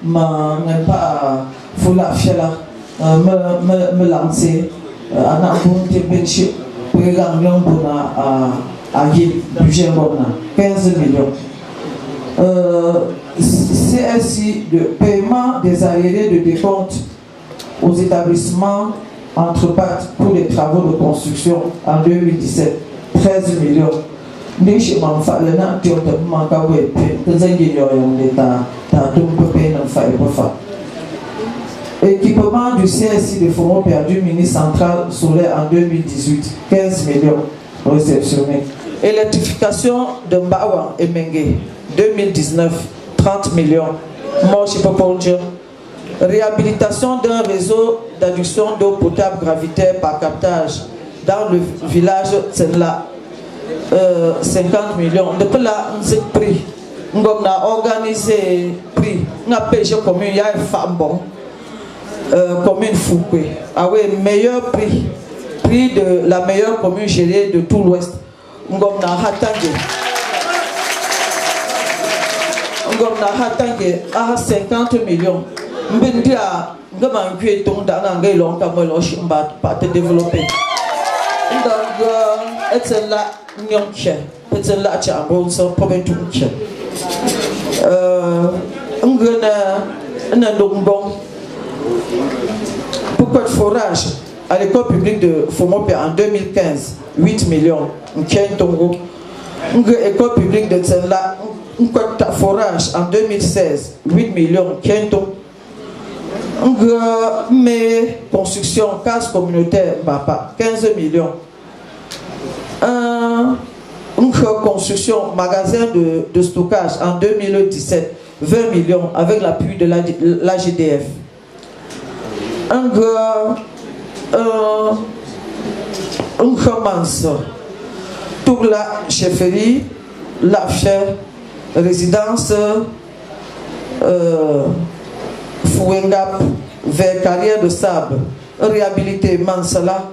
même pas faut la faire me lancer en abondé bench pour gagner à à budget 15 millions. CSI de paiement des arriérés de décompte aux établissements entre parties pour les travaux de construction en 2017, 13 millions. Équipement du CSI de Fomo perdu mini-centrale solaire en 2018, 15 millions réceptionnés. Électrification de Mbawa et Mengue, 2019, 30 millions. Moi, je peux pas dire. Réhabilitation d'un réseau d'adduction d'eau potable gravitaire par captage dans le village Tsenla, 50 millions. Depuis là, on s'est pris. On a organisé prix. On a payé commune, il y a une femme bon. Commune Fouquet. Ah oui, meilleur prix. Prix de la meilleure commune gérée de tout l'Ouest. On a hatangé à 50 millions. Mbendia, ngaman kwe ton da nga ngai long ka mo lo shimba pa te développer. Donc c'est là nyonche, c'est là cha bon so problème tout che. Ngena na dongbon. Pourquoi de forage à l'école publique de Fomope en 2015, 8 millions. Nkentongo. École publique de Tsenla, forage en 2016, 8 millions. Kenton. Mais construction, case communautaire, 15 millions. Construction, magasin de stockage en 2017, 20 millions avec l'appui de l'AGDF. Commence toute la chefferie, la chef, résidence Fouengap vers Carrière de Sable, réhabilité Mansala,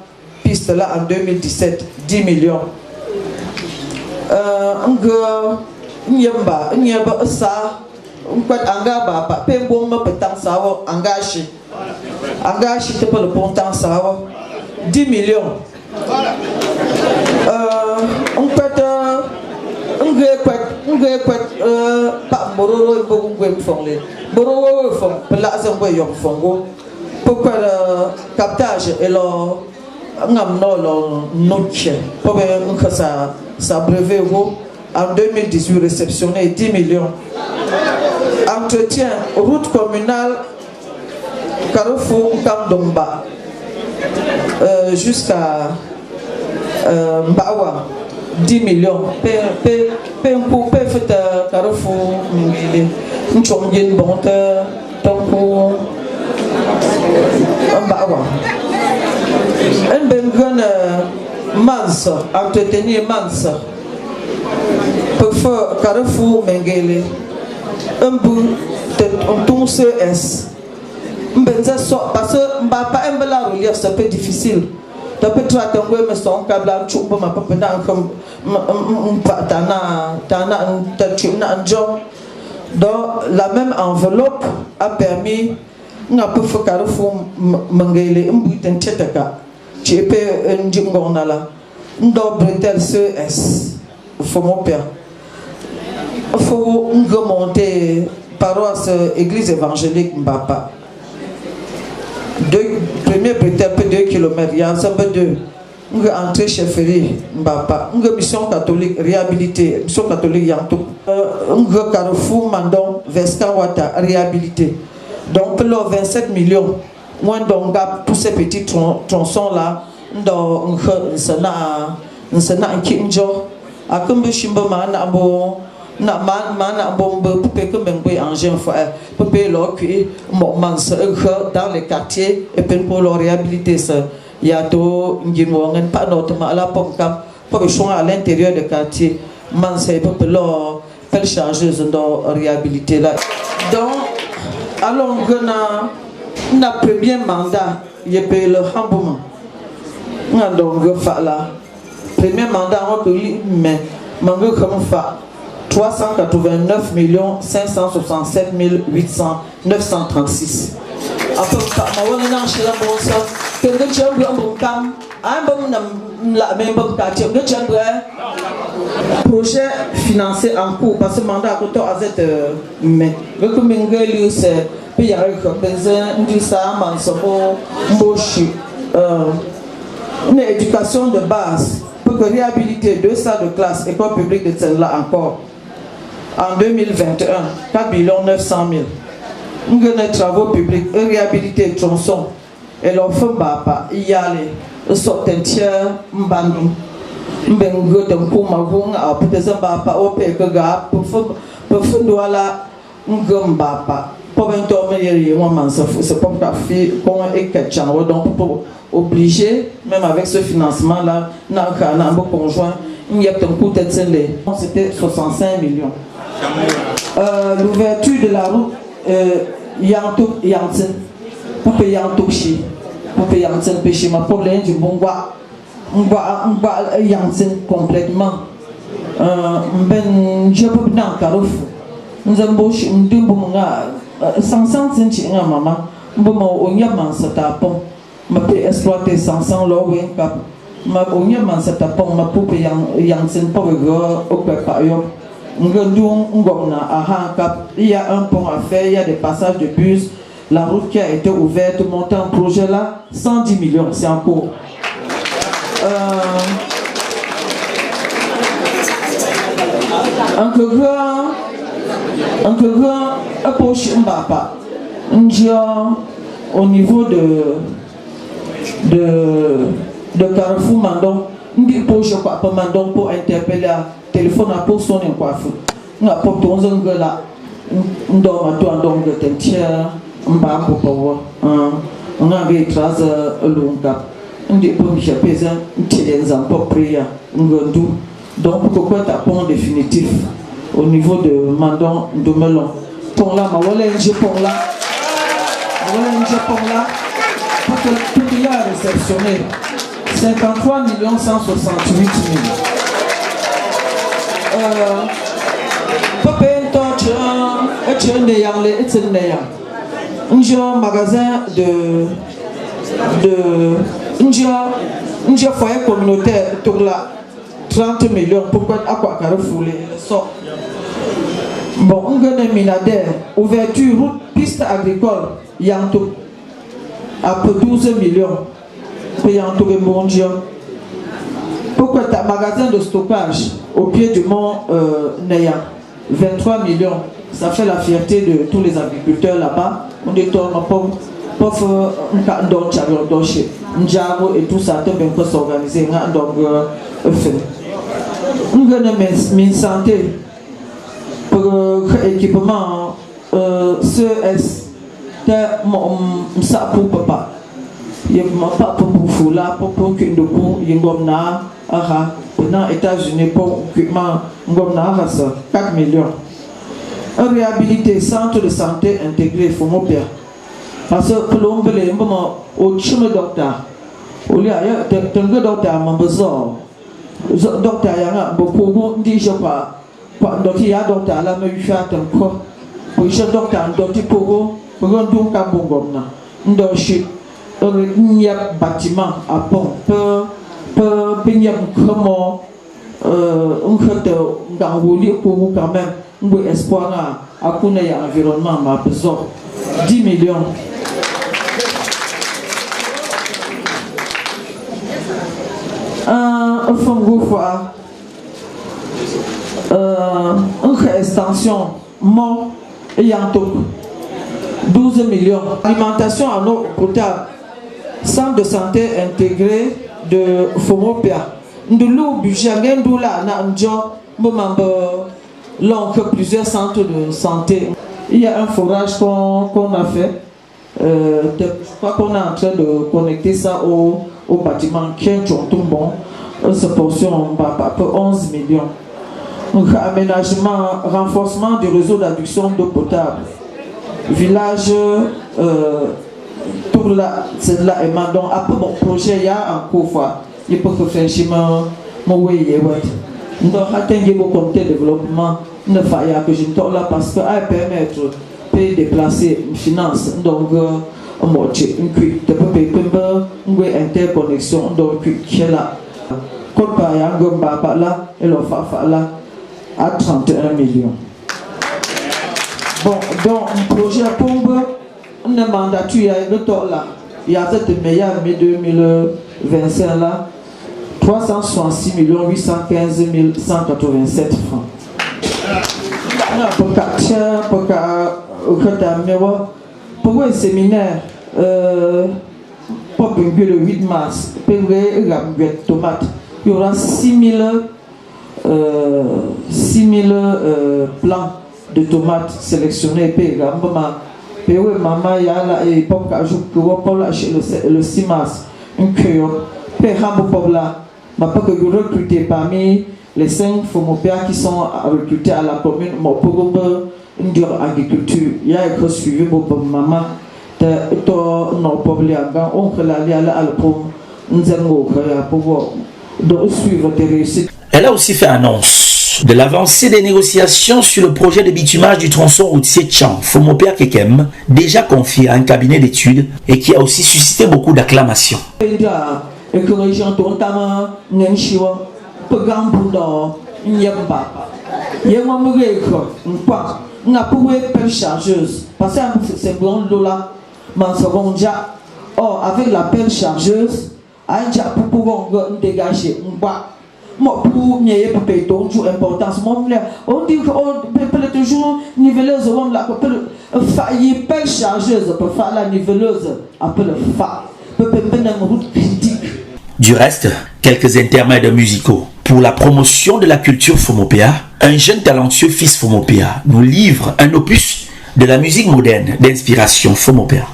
piste là en 2017, 10 millions. Nyamba sa anga ba pembo ma petang sawo engagé te pour le pontant sawo 10 millions. On peut pas mororo beaucoup de fonds mororo fonds plaza boyo fongo pourquoi le captage et le ngamno le noche pour que ça brevet en 2018 réceptionné 10 millions. Entretien route communale Carrefour Kamdomba jusqu'à Mbawa 10 millions. Pour faire Carrefour Nchongin Bonte Tonko Mbawa. Un bengon Mans, entretenir Mans. Pour faire Carrefour Mengele. Un bout de ton CS. Parce que Mbapa Mbala relire c'est un peu difficile. Tu peux traiter un son câble à chouba ma papa dans comme donc la même enveloppe a permis n'a pas fait Carrefour Mengele un bout d'un tchétaka. Tu peux un djingonala. Ndo Bretel CS. Faut mon père. Faut remonter paroisse église évangélique Mbapa. Premier bretel 2 km, il y a un peu de entrée chefferie Mbapa, une mission catholique réhabilité, mission catholique Yantou, un Carrefour Mandon, Vescanwata réhabilité. Donc, pour les 27 millions, moins donc tous ces petits tronçons là, dans un sénat un kinjo, à comme Chimbama, na mana bombe pour que m'envoyer engin pour payer leur cuir dans les quartiers et pour leur réhabiliter ça il y a tout n'gimouangen pas notamment à la pompe pour le choix à l'intérieur des quartiers man c'est pour leur faire charger de réhabiliter là donc alors on a premier mandat il paye le remboursement donc là premier mandat on peut mais manque comme ça 389 567 936. Après, projet financé en cours parce que mandat à cette mais le Mingue c'est puis une éducation de base pour que réhabiliter 2 salles de classe école publique de Tsenla encore en 2021 4 900 000 nous travaux publics réhabiliter tronçon et leur femme bapa y aller sortent un tiers mbandou mbengue de kumavung a peut-être bapa au pega pour faire ngambapa pour un tour c'est comme ta fille qu'on est donc pour obligé même avec ce financement là n'a conjoint il y a un coup de c'était 65 millions l'ouverture de la route Yantou Yantin pour payer Yantouchi pour payer Yantin péché ma problème du bon bois Yantin complètement ben je peux bien carrefour nous avons deux bons gars 500 centimes maman bon on y a man ça tapon ma peut exploiter 500 l'eau cap ma on y a man ça tapon ma pour payer Yantin pour le au pas yo il y a un pont à faire, il y a des passages de bus, la route qui a été ouverte, montant un projet là, 110 millions, c'est en cours. Un grand poche Mbapa, au niveau de Carrefour Mandon, une poche Mandon pour interpeller téléphone à pour son coiffure. On a porté 11 ans là. On dort à toi donc de tiers. On va pour on a des traces longues. On dit pour me faire peser un tiers en pour prier. Donc pourquoi t'as pont définitif au niveau de Mandon de Melon. Pont là, ma voilà un pont là. Voilà un pont là. Pour que tout y a réceptionné 53 168 000. Papa est un magasin de foyer communautaire pour la 30 millions. Pourquoi à quoi Carrefour sort? Bon, on a un minadaire, ouverture, route, piste agricole, Yantou, à peu 12 millions. Pour Yantou et Mondial. Pourquoi tu as un magasin de stockage au pied du mont Neya, 23 millions, ça fait la fierté de tous les agriculteurs là-bas. On dit pour et tout ça, tout bien s'organiser. Donc, on a une santé pour équipement CES, ça pour papa. Il n'y a pas pour foula, pour qu'une de vous, il y a aux États-Unis pour équipement 4 millions. Un réhabilité centre de santé intégré Fomopia. Parce que pour l'homme, au chemin docteur, au lieu de docteur, mon besoin. Docteur, il y a beaucoup de gens qui il y a docteur là, mais il fait un corps. Pour le docteur, docteur pour un don Kabongomna. Il y a un bâtiment à pont. Il y a comment on fait quand même un espoir à connaître l'environnement ma besoin 10 millions. Un fonds fois une extension mort et Yantou 12 millions. Alimentation en eau potable, centre de santé intégré de Fomopia. De l'eau budget, plusieurs centres de santé. Il y a un forage qu'on a fait. Je crois qu'on est en train de connecter ça au bâtiment qui est bon. Cette portion va 11 millions. Donc, aménagement, renforcement du réseau d'adduction d'eau potable. Village pour la c'est là et maintenant après mon projet il y a un cours il peut que franchement mon oui donc atteindre mon comité de développement ne faille que je ne là parce que à permettre de déplacer une finance donc moche nkui de pepe pembe ngwe interconnexion do kui kela kopa ya ngomba bala et le fafa là à 31 millions. Bon, donc un projet pombe on a mandaté à le temps là il y a cette meilleure mai 2025 là 366 815 187 francs. Pour un séminaire, pour le 8 mars, pour le tomate, il y aura 6000 plants de tomates sélectionnés. Pour maman, il y a la époque le 6 mars, un cœur, pour là, que vous recrutez parmi les 5 FOMOPEA qui sont recrutés à la commune, pour une agriculture, il y a un suivi pour maman. Elle a aussi fait annonce de l'avancée des négociations sur le projet de bitumage du tronçon routier Tchan, FOMOPEA Kekem, déjà confié à un cabinet d'études et qui a aussi suscité beaucoup d'acclamations. On a pour pelle chargeuse parce que c'est bon là or avec la pelle chargeuse pour pouvoir dégager pour mieux pour toujours importance on dit qu'on peut toujours niveleuse on la faillir pelle chargeuse pour faire la niveleuse appelle fa peut une route critique. Du reste, quelques intermèdes musicaux. Pour la promotion de la culture FOMOPEA, un jeune talentueux fils FOMOPEA nous livre un opus de la musique moderne d'inspiration FOMOPEA.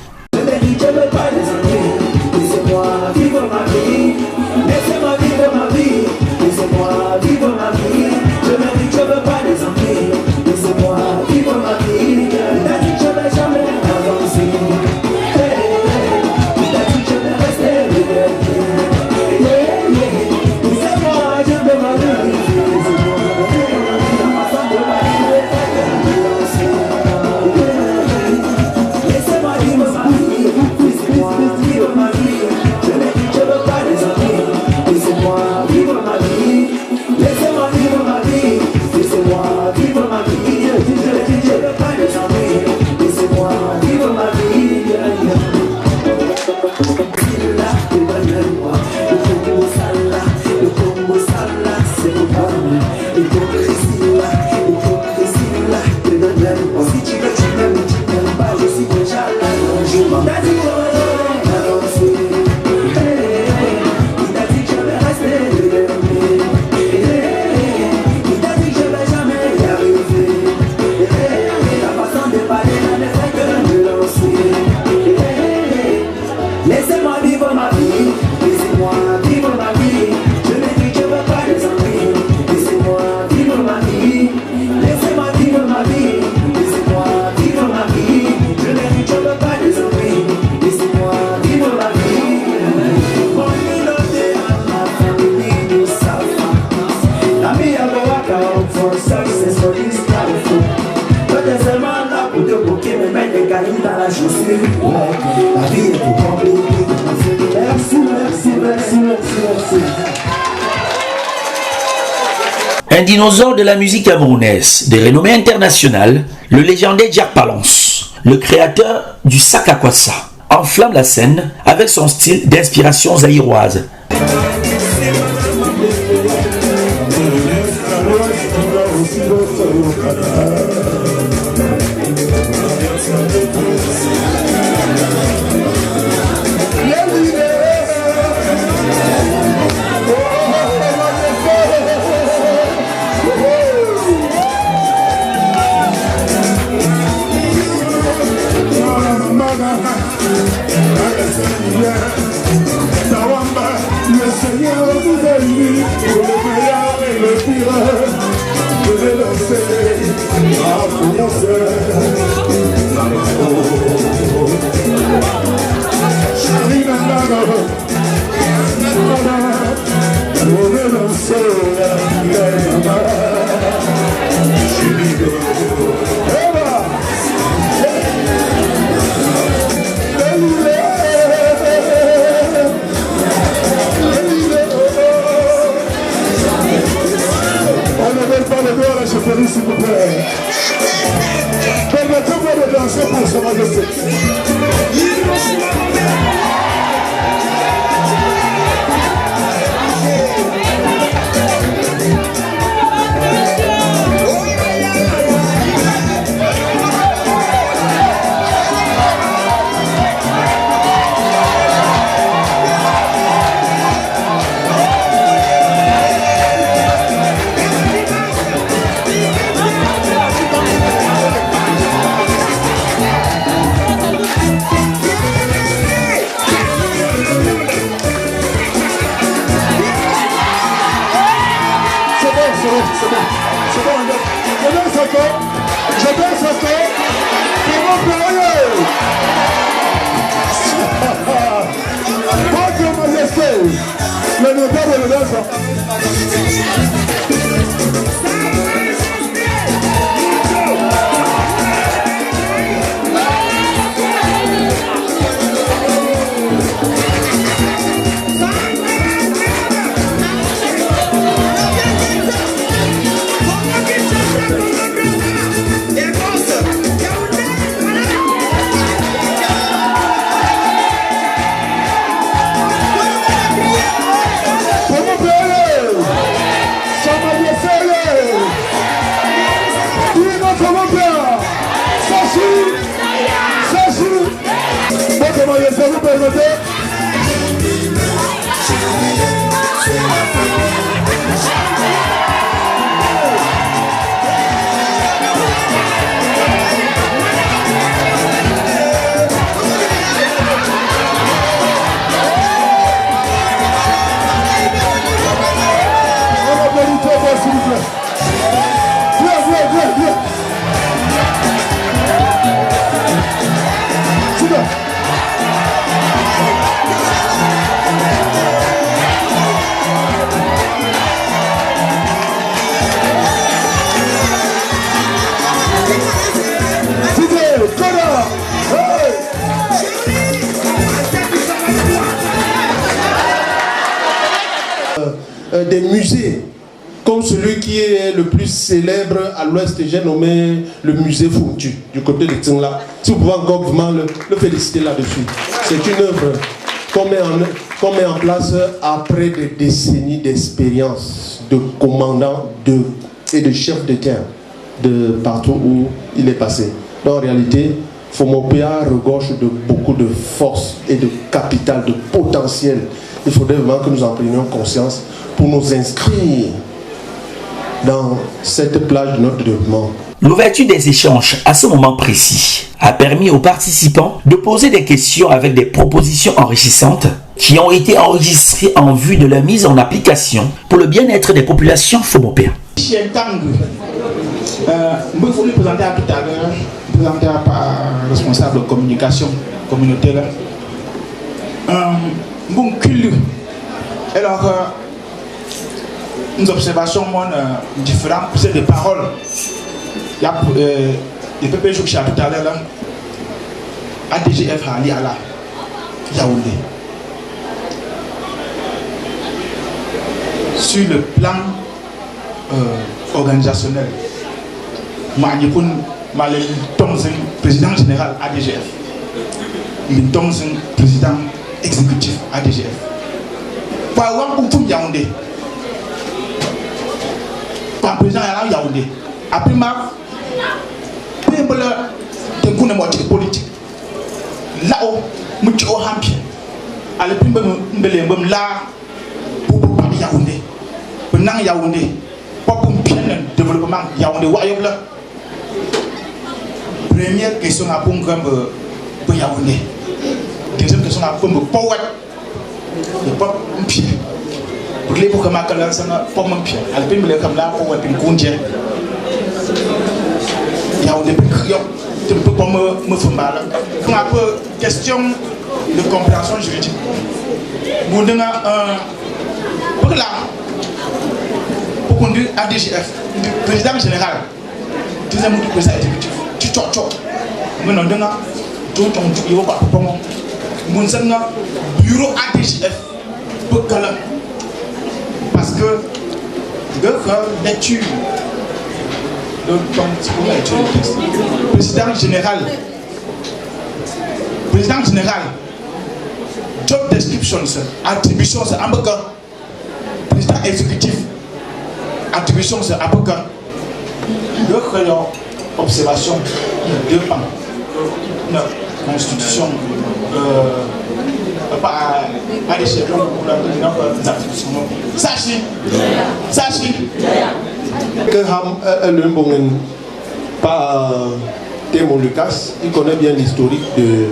Un dinosaure de la musique camerounaise de renommée internationale, le légendaire Jack Palance, le créateur du Sakakwasa, enflamme la scène avec son style d'inspiration zaïroise. Tawamba, Des musées comme celui qui est le plus célèbre à l'ouest, j'ai nommé le musée Funtu du côté de Tsingla. Si vous pouvez encore vraiment le féliciter là-dessus. C'est une œuvre qu'on met en place après des décennies d'expérience de commandants et de chefs de terre de partout où il est passé. Donc en réalité, Fomopéa regorge de beaucoup de force et de capital, de potentiel. Il faudrait vraiment que nous en prenions conscience pour nous inscrire dans cette plage de notre développement. L'ouverture des échanges à ce moment précis a permis aux participants de poser des questions avec des propositions enrichissantes qui ont été enregistrées en vue de leur mise en application pour le bien-être des populations fomopéennes. Chien Tang, vous voulez présenter à tout à l'heure, présenté par responsable de communication communautaire. Bon culture. Alors, une observation différente, c'est des paroles. Il y a des PPJ qui sont tout à l'heure là. ADGF a lié à la Yaoundé. Sur le plan organisationnel, Manipun Malel Tomzen, président général ADGF. Tomzen, président exécutif ADGF. Par exemple, pour Yaoundé. Par président Yaoundé. Après ma, peu de politique. Là-haut, je suis au Hampi. À la prime de là, pour parler Yaoundé. Pour Yaoundé. Pour le développement Yaoundé. Première question à pour Yaoundé. Deuxième question à pour Power. Le peuple pied. Pour les pour que ma calme ça pas mon pied. À la prime de comme là pour une condition. Yaoundé tu ne peux pas me faire mal. Un peu question de compréhension juridique. Pour là, pour conduire ADGF, président général, deuxième président exécutif, tu choques. Nous avons tout ton bureau ADGF pour que parce que lecture. Président général, job description, attribution, c'est un peu président exécutif, attribution, c'est un peu deux observations, deux pans, une constitution, pas à l'échelle pour la Sachi. Que Ham pas Témo Lucas, il connaît bien l'historique de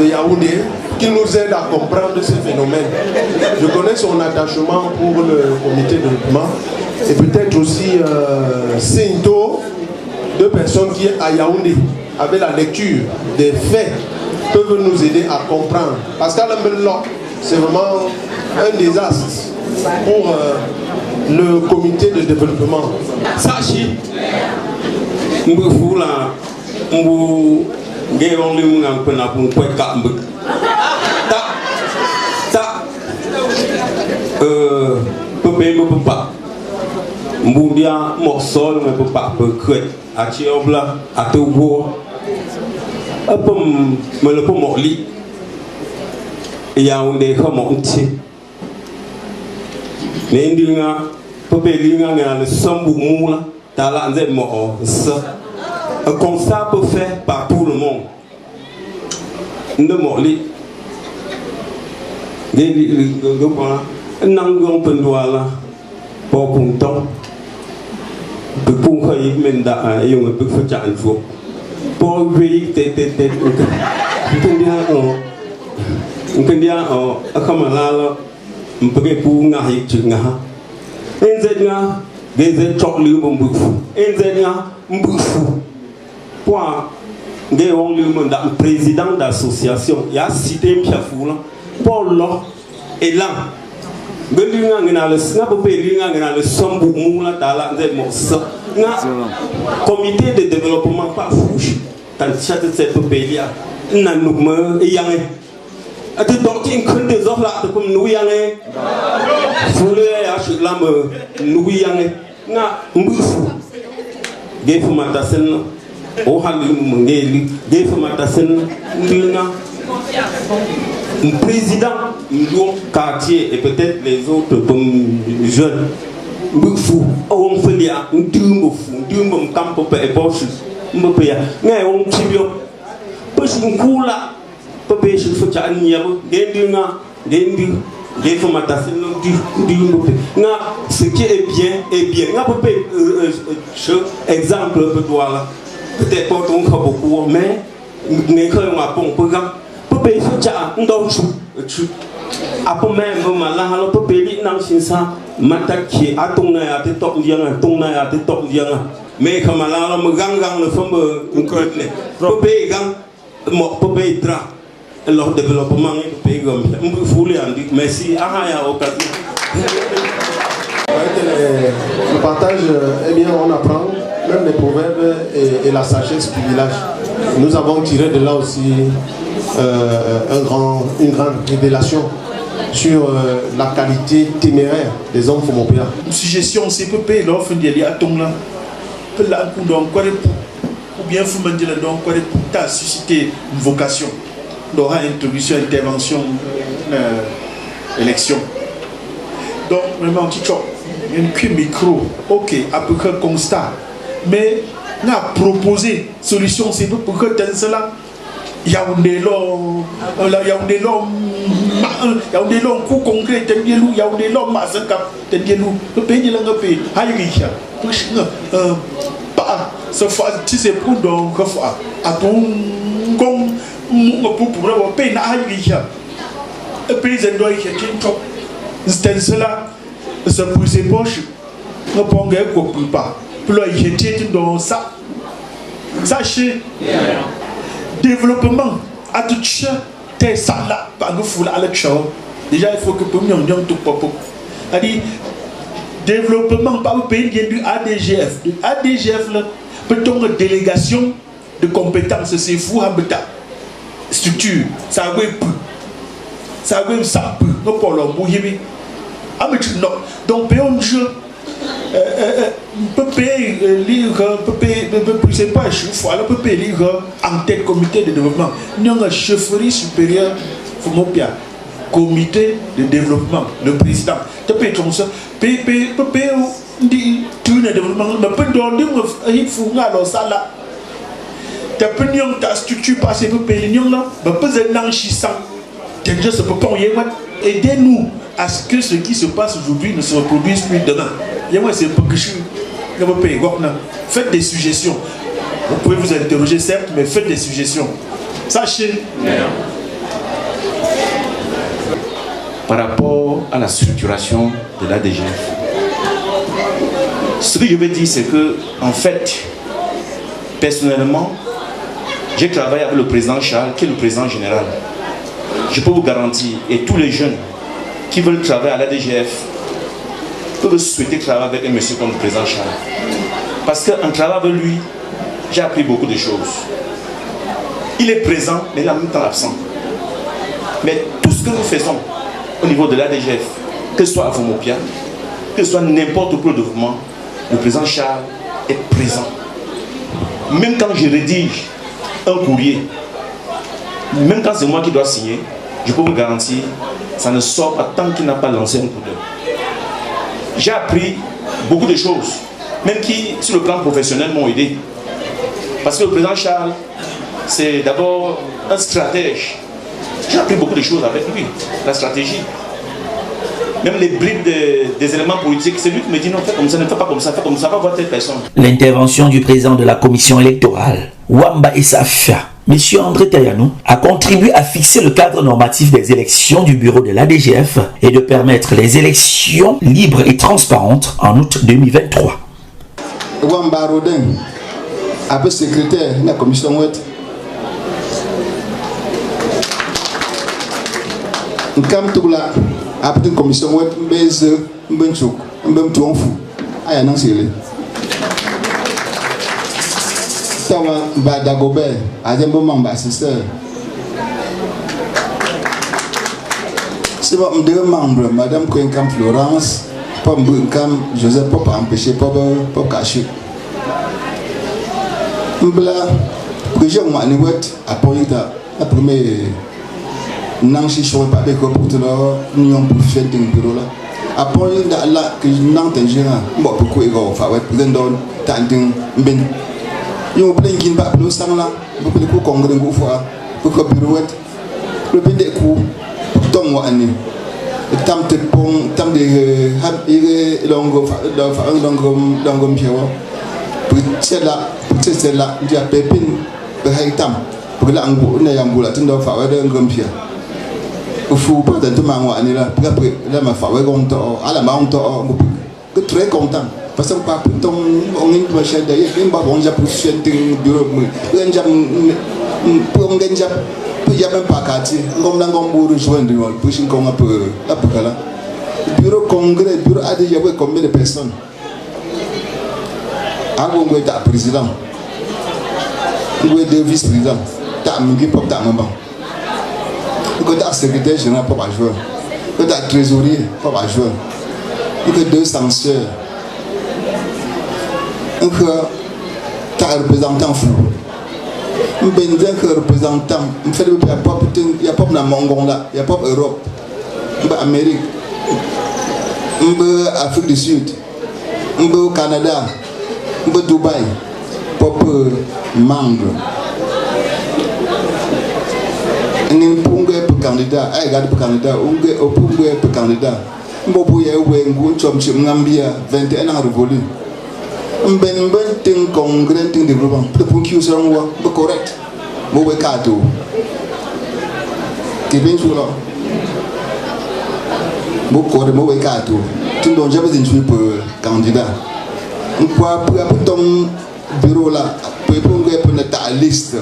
Yaoundé, qui nous aide à comprendre ce phénomène. Je connais son attachement pour le comité de développement et peut-être aussi Sinto, deux personnes qui à Yaoundé, avec la lecture des faits, peuvent nous aider à comprendre. Parce qu'à l'Ambello, c'est vraiment un désastre pour le comité de développement. Sachi, Mbufula, Mbu, Géron Limungan Penapun Kweka Mbuk. Pepé Mbupa. Mbundia Morsol, Mbupa, Pekret, Achiobla, Atobo. Upon Melepo Morli. Yaoundé comme Monti. N'indinga, Popélinga, le Sambou Moula, Talanze Moro, un constat peut faire par tout le monde. Ne Morli. Nangon Penduala, pour Punton, de Punka Menda, et on peut faire un jour. Pour lui, on peut dire à Kamalala, on peut pour Nahi Tunga. Enzena, des chocolats Mbufu. Enzena, Mbufu. Point, Géon Lumunda, président d'association, il y a cité Piafoula, Paul Law, et là, Gelunga, le snap Pélinga, le Sambou Moula, Talanze Mossa, comité de développement pas fouche, tant chaque cette pélia, Nanoum et Yang. À te donner une des autres là, comme nous y allons, Foulé à Chulame, nous y allons, n'a Mbouffou, Géfumatasen, Ohalim Ngeli, Géfumatasen, Nina, président, nous quartier et peut-être les autres jeunes. Mbouffou, on fait bien, un dumbo, campo et poche, Mbopéa, mais on tibio, parce qu'on coule là. Pépé, je fais un niabo, Genduna, Gendu, Géfomatasen, ce qui est bien, est bien. Exemple, peut-être pas beaucoup, mais n'est que ma pompe. Pépé, je fais un don. Après même, malin, Pépé, non, c'est ça. Mataki, à ton œil, à tes top liens, ton œil, à tes top liens. Mais comme là, me gang, le femme, Pépé, gang, mon Pépé, tra. Leur développement est pays comme ça. Vous voulez en dire merci. Le partage, eh bien, on apprend même les proverbes et la sagesse du village. Nous avons tiré de là aussi une grande révélation sur la qualité téméraire des hommes Fomopéa. Suggestion, c'est peu l'offre d'y à ton là. Que là, ou bien vous me dites donc, quoi as suscité une vocation. D'aura introduction, intervention, élection. Donc, vraiment, il y a un micro, ok, à peu près constat. Mais, on a proposé solution, c'est pour que tu aies cela. Il y a des coup concret, il y a des lots massacres, le pays de l'Angleterre, ce fois, si c'est pour donc, à ton gong. Pour le pays n'a le pays doit y être c'est cela se pousser poche ne pongue pas pour le y dans ça sachez développement à tout tes salades par nous foule à la déjà il faut que pour nous on tout popo a dit développement par le pays du ADGF peut-on une délégation de compétences c'est fou habitat structure, ça a peu, ça a peu, ça peut, non pour le bouillir. Donc, payon jeu, peut payer lire, peut payer, c'est pas chef, alors peut payer lire en tête comité de développement. Nous avons un chefferie supérieure, Fomopia, comité de développement, le président. Tu peux comme ça, peut payer, tout le développement, mais peut donner, il faut alors ça là. Ta structure passée pour payer l'union là, peut être enrichissant. Aidez-nous à ce que ce qui se passe aujourd'hui ne se reproduise plus demain. C'est pas que je suis. Faites des suggestions. Vous pouvez vous interroger certes, mais faites des suggestions. Sachez. par rapport à la structuration de l'ADGF. Ce que je veux dire, c'est que, en fait, personnellement, j'ai travaillé avec le président Charles, qui est le président général. Je peux vous garantir, et tous les jeunes qui veulent travailler à l'ADGF peuvent souhaiter travailler avec un monsieur comme le président Charles. Parce qu'en travaillant avec lui, j'ai appris beaucoup de choses. Il est présent, mais il est en même temps absent. Mais tout ce que nous faisons au niveau de l'ADGF, que ce soit à Fomopia, que ce soit n'importe quel développement, le président Charles est présent. Même quand je rédige un courrier, même quand c'est moi qui dois signer, je peux vous garantir, ça ne sort pas tant qu'il n'a pas lancé un coup d'œil. J'ai appris beaucoup de choses, même qui, sur le plan professionnel, m'ont aidé. Parce que le président Charles, c'est d'abord un stratège. J'ai appris beaucoup de choses avec lui, la stratégie. Même les bribes des éléments politiques, c'est lui qui me dit non, fais comme ça, ne fais pas comme ça, fais comme ça, va voir telle personne. L'intervention du président de la commission électorale, Wamba Essafia, M. André Tayanou, a contribué à fixer le cadre normatif des élections du bureau de l'ADGF et de permettre les élections libres et transparentes en août 2023. Wamba Rodin, après secrétaire de la commission ouest, Nkam Toula, après une commission ouest, Mbez, Mbenchouk, Mbemtouanfou, Ayanan Sile. Tawa Badagobert, Adembo Mamba, c'est c'est bon, deux membres, Madame Kwenkam Florence, Pop Bunkam, Joseph Pop empêché, Pop caché. Mbla, président Maniwet, appoyé la première Nancy Chouin, pas de pour tout l'union pour faire des bureaux là. Appoyé là que n'entends rien, moi pourquoi il va faire, Brendon, Tantin, Ben. Ils ont plein de gens qui sont là, beaucoup de congrès, beaucoup de bureaux, le pays des coups, tant moi année. Tam te pont, tam de longo c'est là, il y a pépine, tam, pour l'ango, on est en boule, attendant faire un grand pied. Au fou, pas d'un moment, on est là, puis après, là, ma femme, à la main, on est très content. Parce que pas ton on est pas cher d'ailleurs, même pas on a pour faire des bureaux, on a pour on gagne il y a même pas quartier, comme dans on peut rejoindre, pour une qu'on a peu là. Bureau congrès, bureau a déjà combien de personnes? Avant on est président, on est deux vice-présidents, t'as mis pour ta maman, on est secrétaire général pour jouer, on est trésorier pour jouer, on est deux censeurs. Un représentant fou. Un représentant, il n'y a pas de Mongola, il n'y a pas d'Europe, il y a Amérique, il y a Afrique du Sud, il y a Canada, il y a Dubaï, pour membre. Il y a un candidat, il y a un candidat, il y a un candidat. Il y a un 21 ans révolu. Ben ting congrès ting développement le point qui sera moi correct mauvais cadeau qui bien sûr là beaucoup mauvais cadeau tout donc j'avais une suite pour candidat quoi pour ton bureau là pour ta liste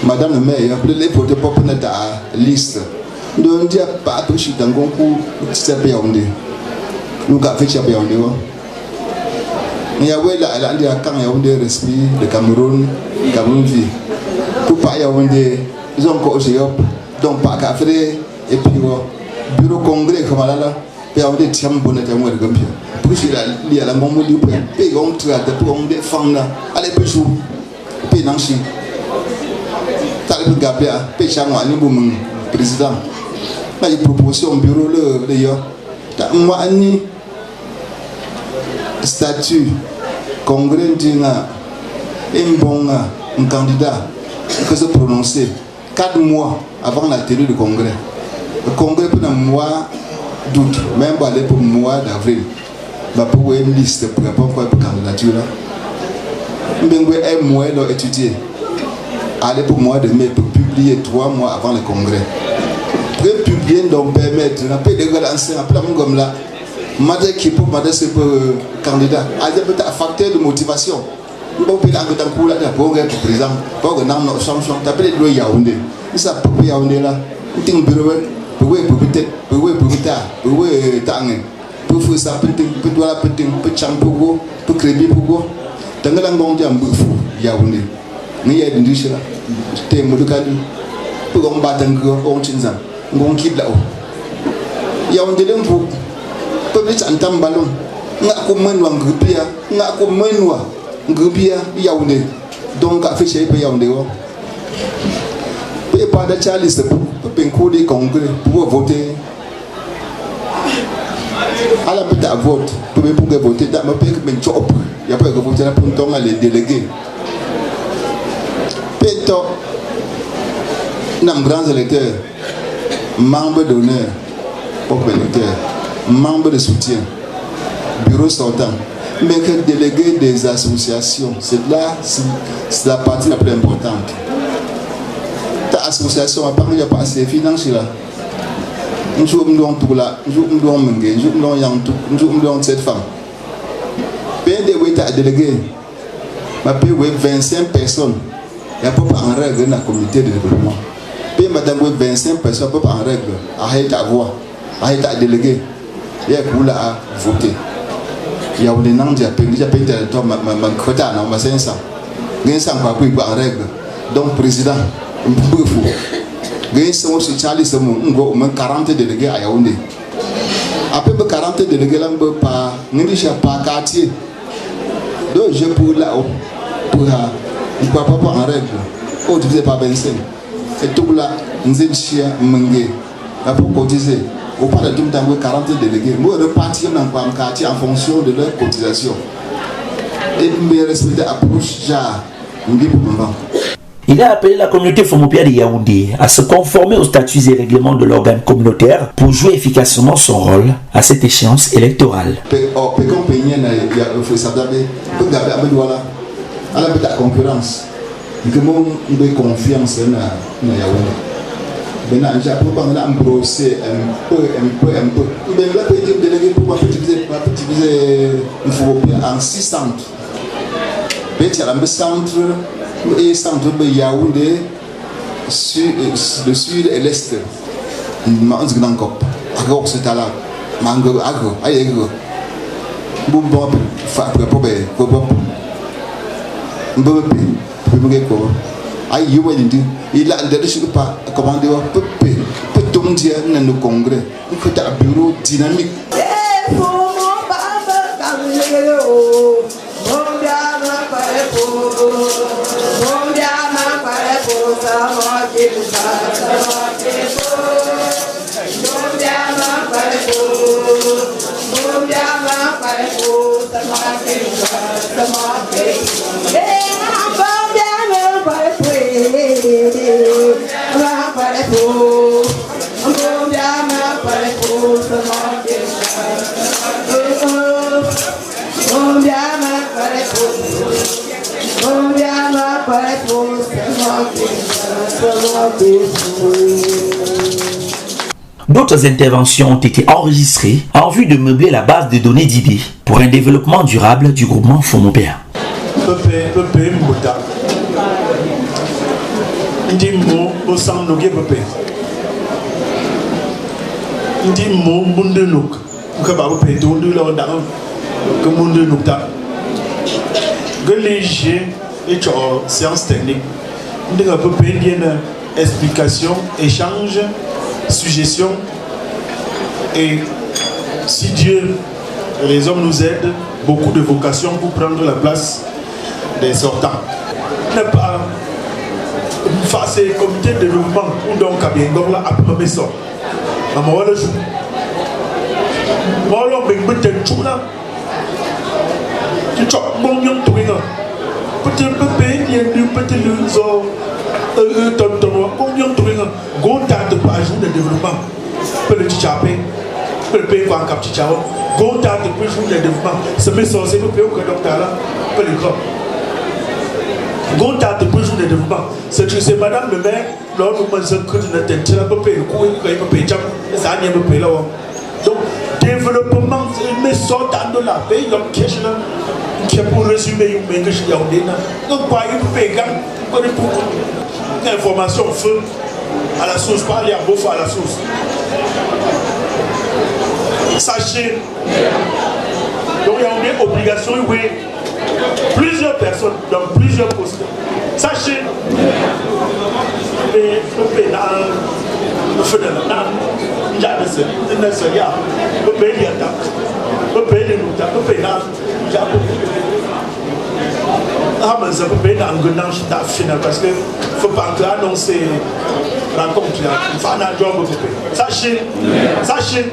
madame le maire pour les voter pour ta liste donc dia pas tout sur dans concours c'est bien on dit nous qu'a fait c'est bien on dit. Il y a des respect de Cameroun vie. Pour pas y avoir des encore donc pas qu'à faire et puis bureau congrès comme là puis avoir des tiens bonnet à moi de Gambia. Pour il y a la maman du pays on traite pour on défendre allez plus jour pays nanchi. T'as le Gambia pays changement ni bon président. Là il proposition bureau le yo. Moi ani statut congrès d'un un candidat que se prononcer 4 mois avant la tenue du congrès. Le congrès pour un mois d'août, même pas pour le mois d'avril. Pour une liste pour répondre à la candidature. Un mois d'étudier. Aller pour le mois de mai pour publier 3 mois avant le congrès. Pour bien donc permettre on peut relancer un plan comme là madame qui pour madame ce candidat a des facteurs de motivation bon puis dans le coup là pour être président pour que non sanction t'appelle le Yaoundé ça pour Yaoundé là ting bureau pour peut-être pour tang pour faire ça pour toi pour champo pour crédit pour dans le long jam pour Yaoundé ni ya dindish là te modukadu pour on battre on chinza on kid là Yaoundé dem pour peut-être antam ballon nga ko menwa ngupia nga ko menwa ngupia Yaoundé donc affiché pe Yaoundé wo pe pas de Charles pour penko des congrès pour voter à la petite vote pour voter dans ma pek ben chop il y a pas que voter pour ton les délégués peto nam grands électeurs membres d'honneur pour électeurs membres de soutien bureau sortant mais que délégués des associations c'est la partie la plus importante ta association à Paris il y a pas assez financier là nous sommes tout là nous sommes mengue nous sommes yang tout nous sommes cette femme bien des oui ta délégué ma paye 25 personnes il y a pas en règle dans la communauté de développement bien madame 25 personnes pas en règle arrête ta voix arrête ta délégué il y a pour là voter il y a des noms déjà payé territoire ma quota non ma 500 500 pas pour en règle donc président il faut gagner son Charles on 40 délégués à Yaoundé après 40 délégués là pas n'importe pas quartier donc je pour là pour il pas en règle on divisé par 25 et tout là nzechia mengue après cotiser au pas de tout temps 40 délégués moi repartir dans un quartier en fonction de leur cotisation et me respecter approche ja ndi pour moment. Il a appelé la communauté Fomopia de Yaoundé à se conformer aux statuts et règlements de l'organe communautaire pour jouer efficacement son rôle à cette échéance électorale. À la concurrence, il y a confiance dans Yaoundé. Maintenant, j'ai pas embrosser un peu. Mais là, petit délégué pour utiliser en 6 centres. Petit à la centre. Et centre de Yaoundé, le sud et l'est. Ma grand cop. Agro c'est là. Mango agro. Aïe agro. Boum fa pour aïe il a pas commandé peu tomber dans le congrès. Il faut un bureau dynamique. D'autres interventions ont été enregistrées en vue de meubler la base de données d'idées pour un développement durable du groupement Fomopia. Séance technique. Nous avons explication, échange, suggestion. Et si Dieu, les hommes nous aident, beaucoup de vocations pour prendre la place des sortants. Ne pas faire le comité de développement ou donc à bien là après ma maison. Maman le jour. Moi on me met tout là. Tu chopes bon yon tout là. Peut-être peut-être le zo combien de temps go tard de pas jour de développement peut le tchapé peut le payer quoi cap tchao go tard de jour de développement ce mais c'est peut payer que docteur là peut le grand go tard de jour de développement. C'est madame le maire, lors de mon secret de l'attention, donc, développement, mais sortant de la paix, il y a une question qui est pour résumer, mais que je dis, donc, pas une paix, information feu à la source, pas aller à beau à la source. Sachez, donc il y a une obligation, oui, plusieurs personnes dans plusieurs postes. Sachez, parce que faut pas annoncer rencontre. Sachez, sachez.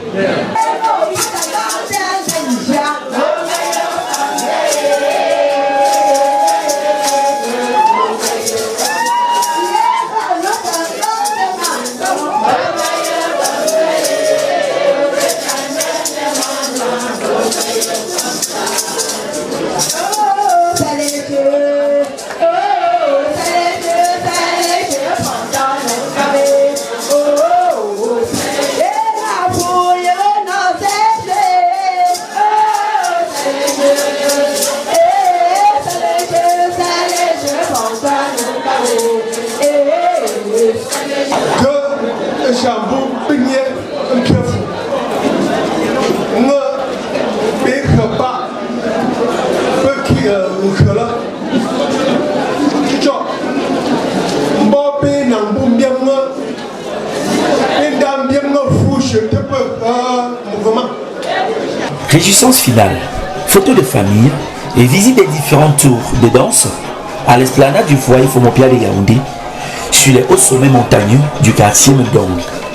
Réjouissance finale, photos de famille et visite des différents tours de danse à l'esplanade du foyer Fomopia de Yaoundé sur les hauts sommets montagneux du quartier Mdong.